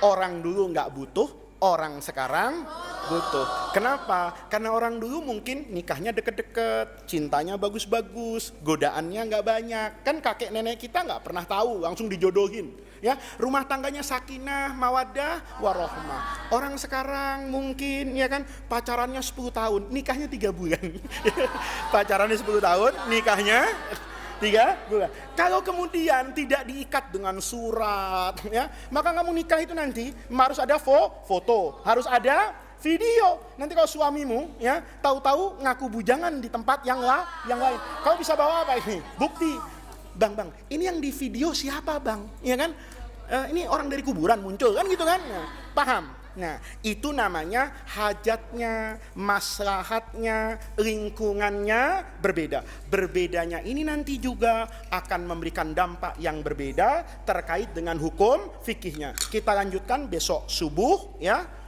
Orang dulu nggak butuh, orang sekarang butuh. Kenapa? Karena orang dulu mungkin nikahnya deket-deket, cintanya bagus-bagus, godaannya nggak banyak. Kan kakek nenek kita nggak pernah tahu, langsung dijodohin. Ya, rumah tangganya sakinah, mawaddah, warohmah. Orang sekarang mungkin ya kan pacarannya 10 tahun, nikahnya 3 bulan. Pacarannya 10 tahun, nikahnya 3 bulan. Kalau kemudian tidak diikat dengan surat, ya, maka kamu nikah itu nanti harus ada foto, harus ada video. Nanti kalau suamimu ya tahu-tahu ngaku bujangan di tempat yang lain, kau bisa bawa apa ini? Bukti. Bang, ini yang di video siapa bang? Ya kan? Ini orang dari kuburan muncul kan gitu kan? Nah, paham? Nah, itu namanya hajatnya, maslahatnya, lingkungannya berbeda. Berbedanya ini nanti juga akan memberikan dampak yang berbeda terkait dengan hukum fikihnya. Kita lanjutkan besok subuh ya.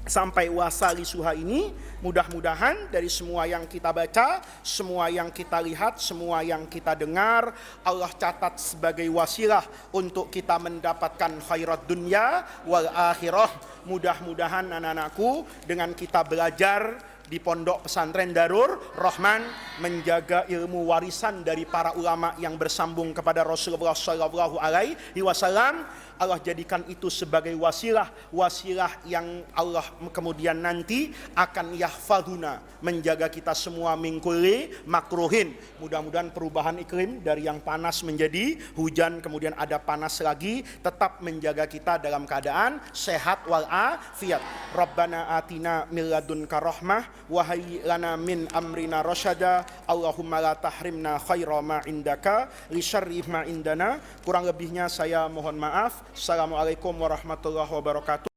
Sampai wasali suha ini, mudah-mudahan dari semua yang kita baca, semua yang kita lihat, semua yang kita dengar, Allah catat sebagai wasilah untuk kita mendapatkan khairat dunya wal akhirah. Mudah-mudahan anak-anakku dengan kita belajar di pondok pesantren Darur Rahman, menjaga ilmu warisan dari para ulama yang bersambung kepada Rasulullah sallallahu alaihi wasallam, Allah jadikan itu sebagai wasilah yang Allah kemudian nanti akan yahfaduna, menjaga kita semua mingkuli makruhin. Mudah-mudahan perubahan iklim dari yang panas menjadi hujan, kemudian ada panas lagi, tetap menjaga kita dalam keadaan sehat wal afiat. Rabbana atina min ladunka rahmah wa hayyi lana min amrina rasyada. Allahumma la tahrimna khaira ma indaka li syarri ma indana. Kurang lebihnya saya mohon maaf. Assalamualaikum warahmatullahi wabarakatuh.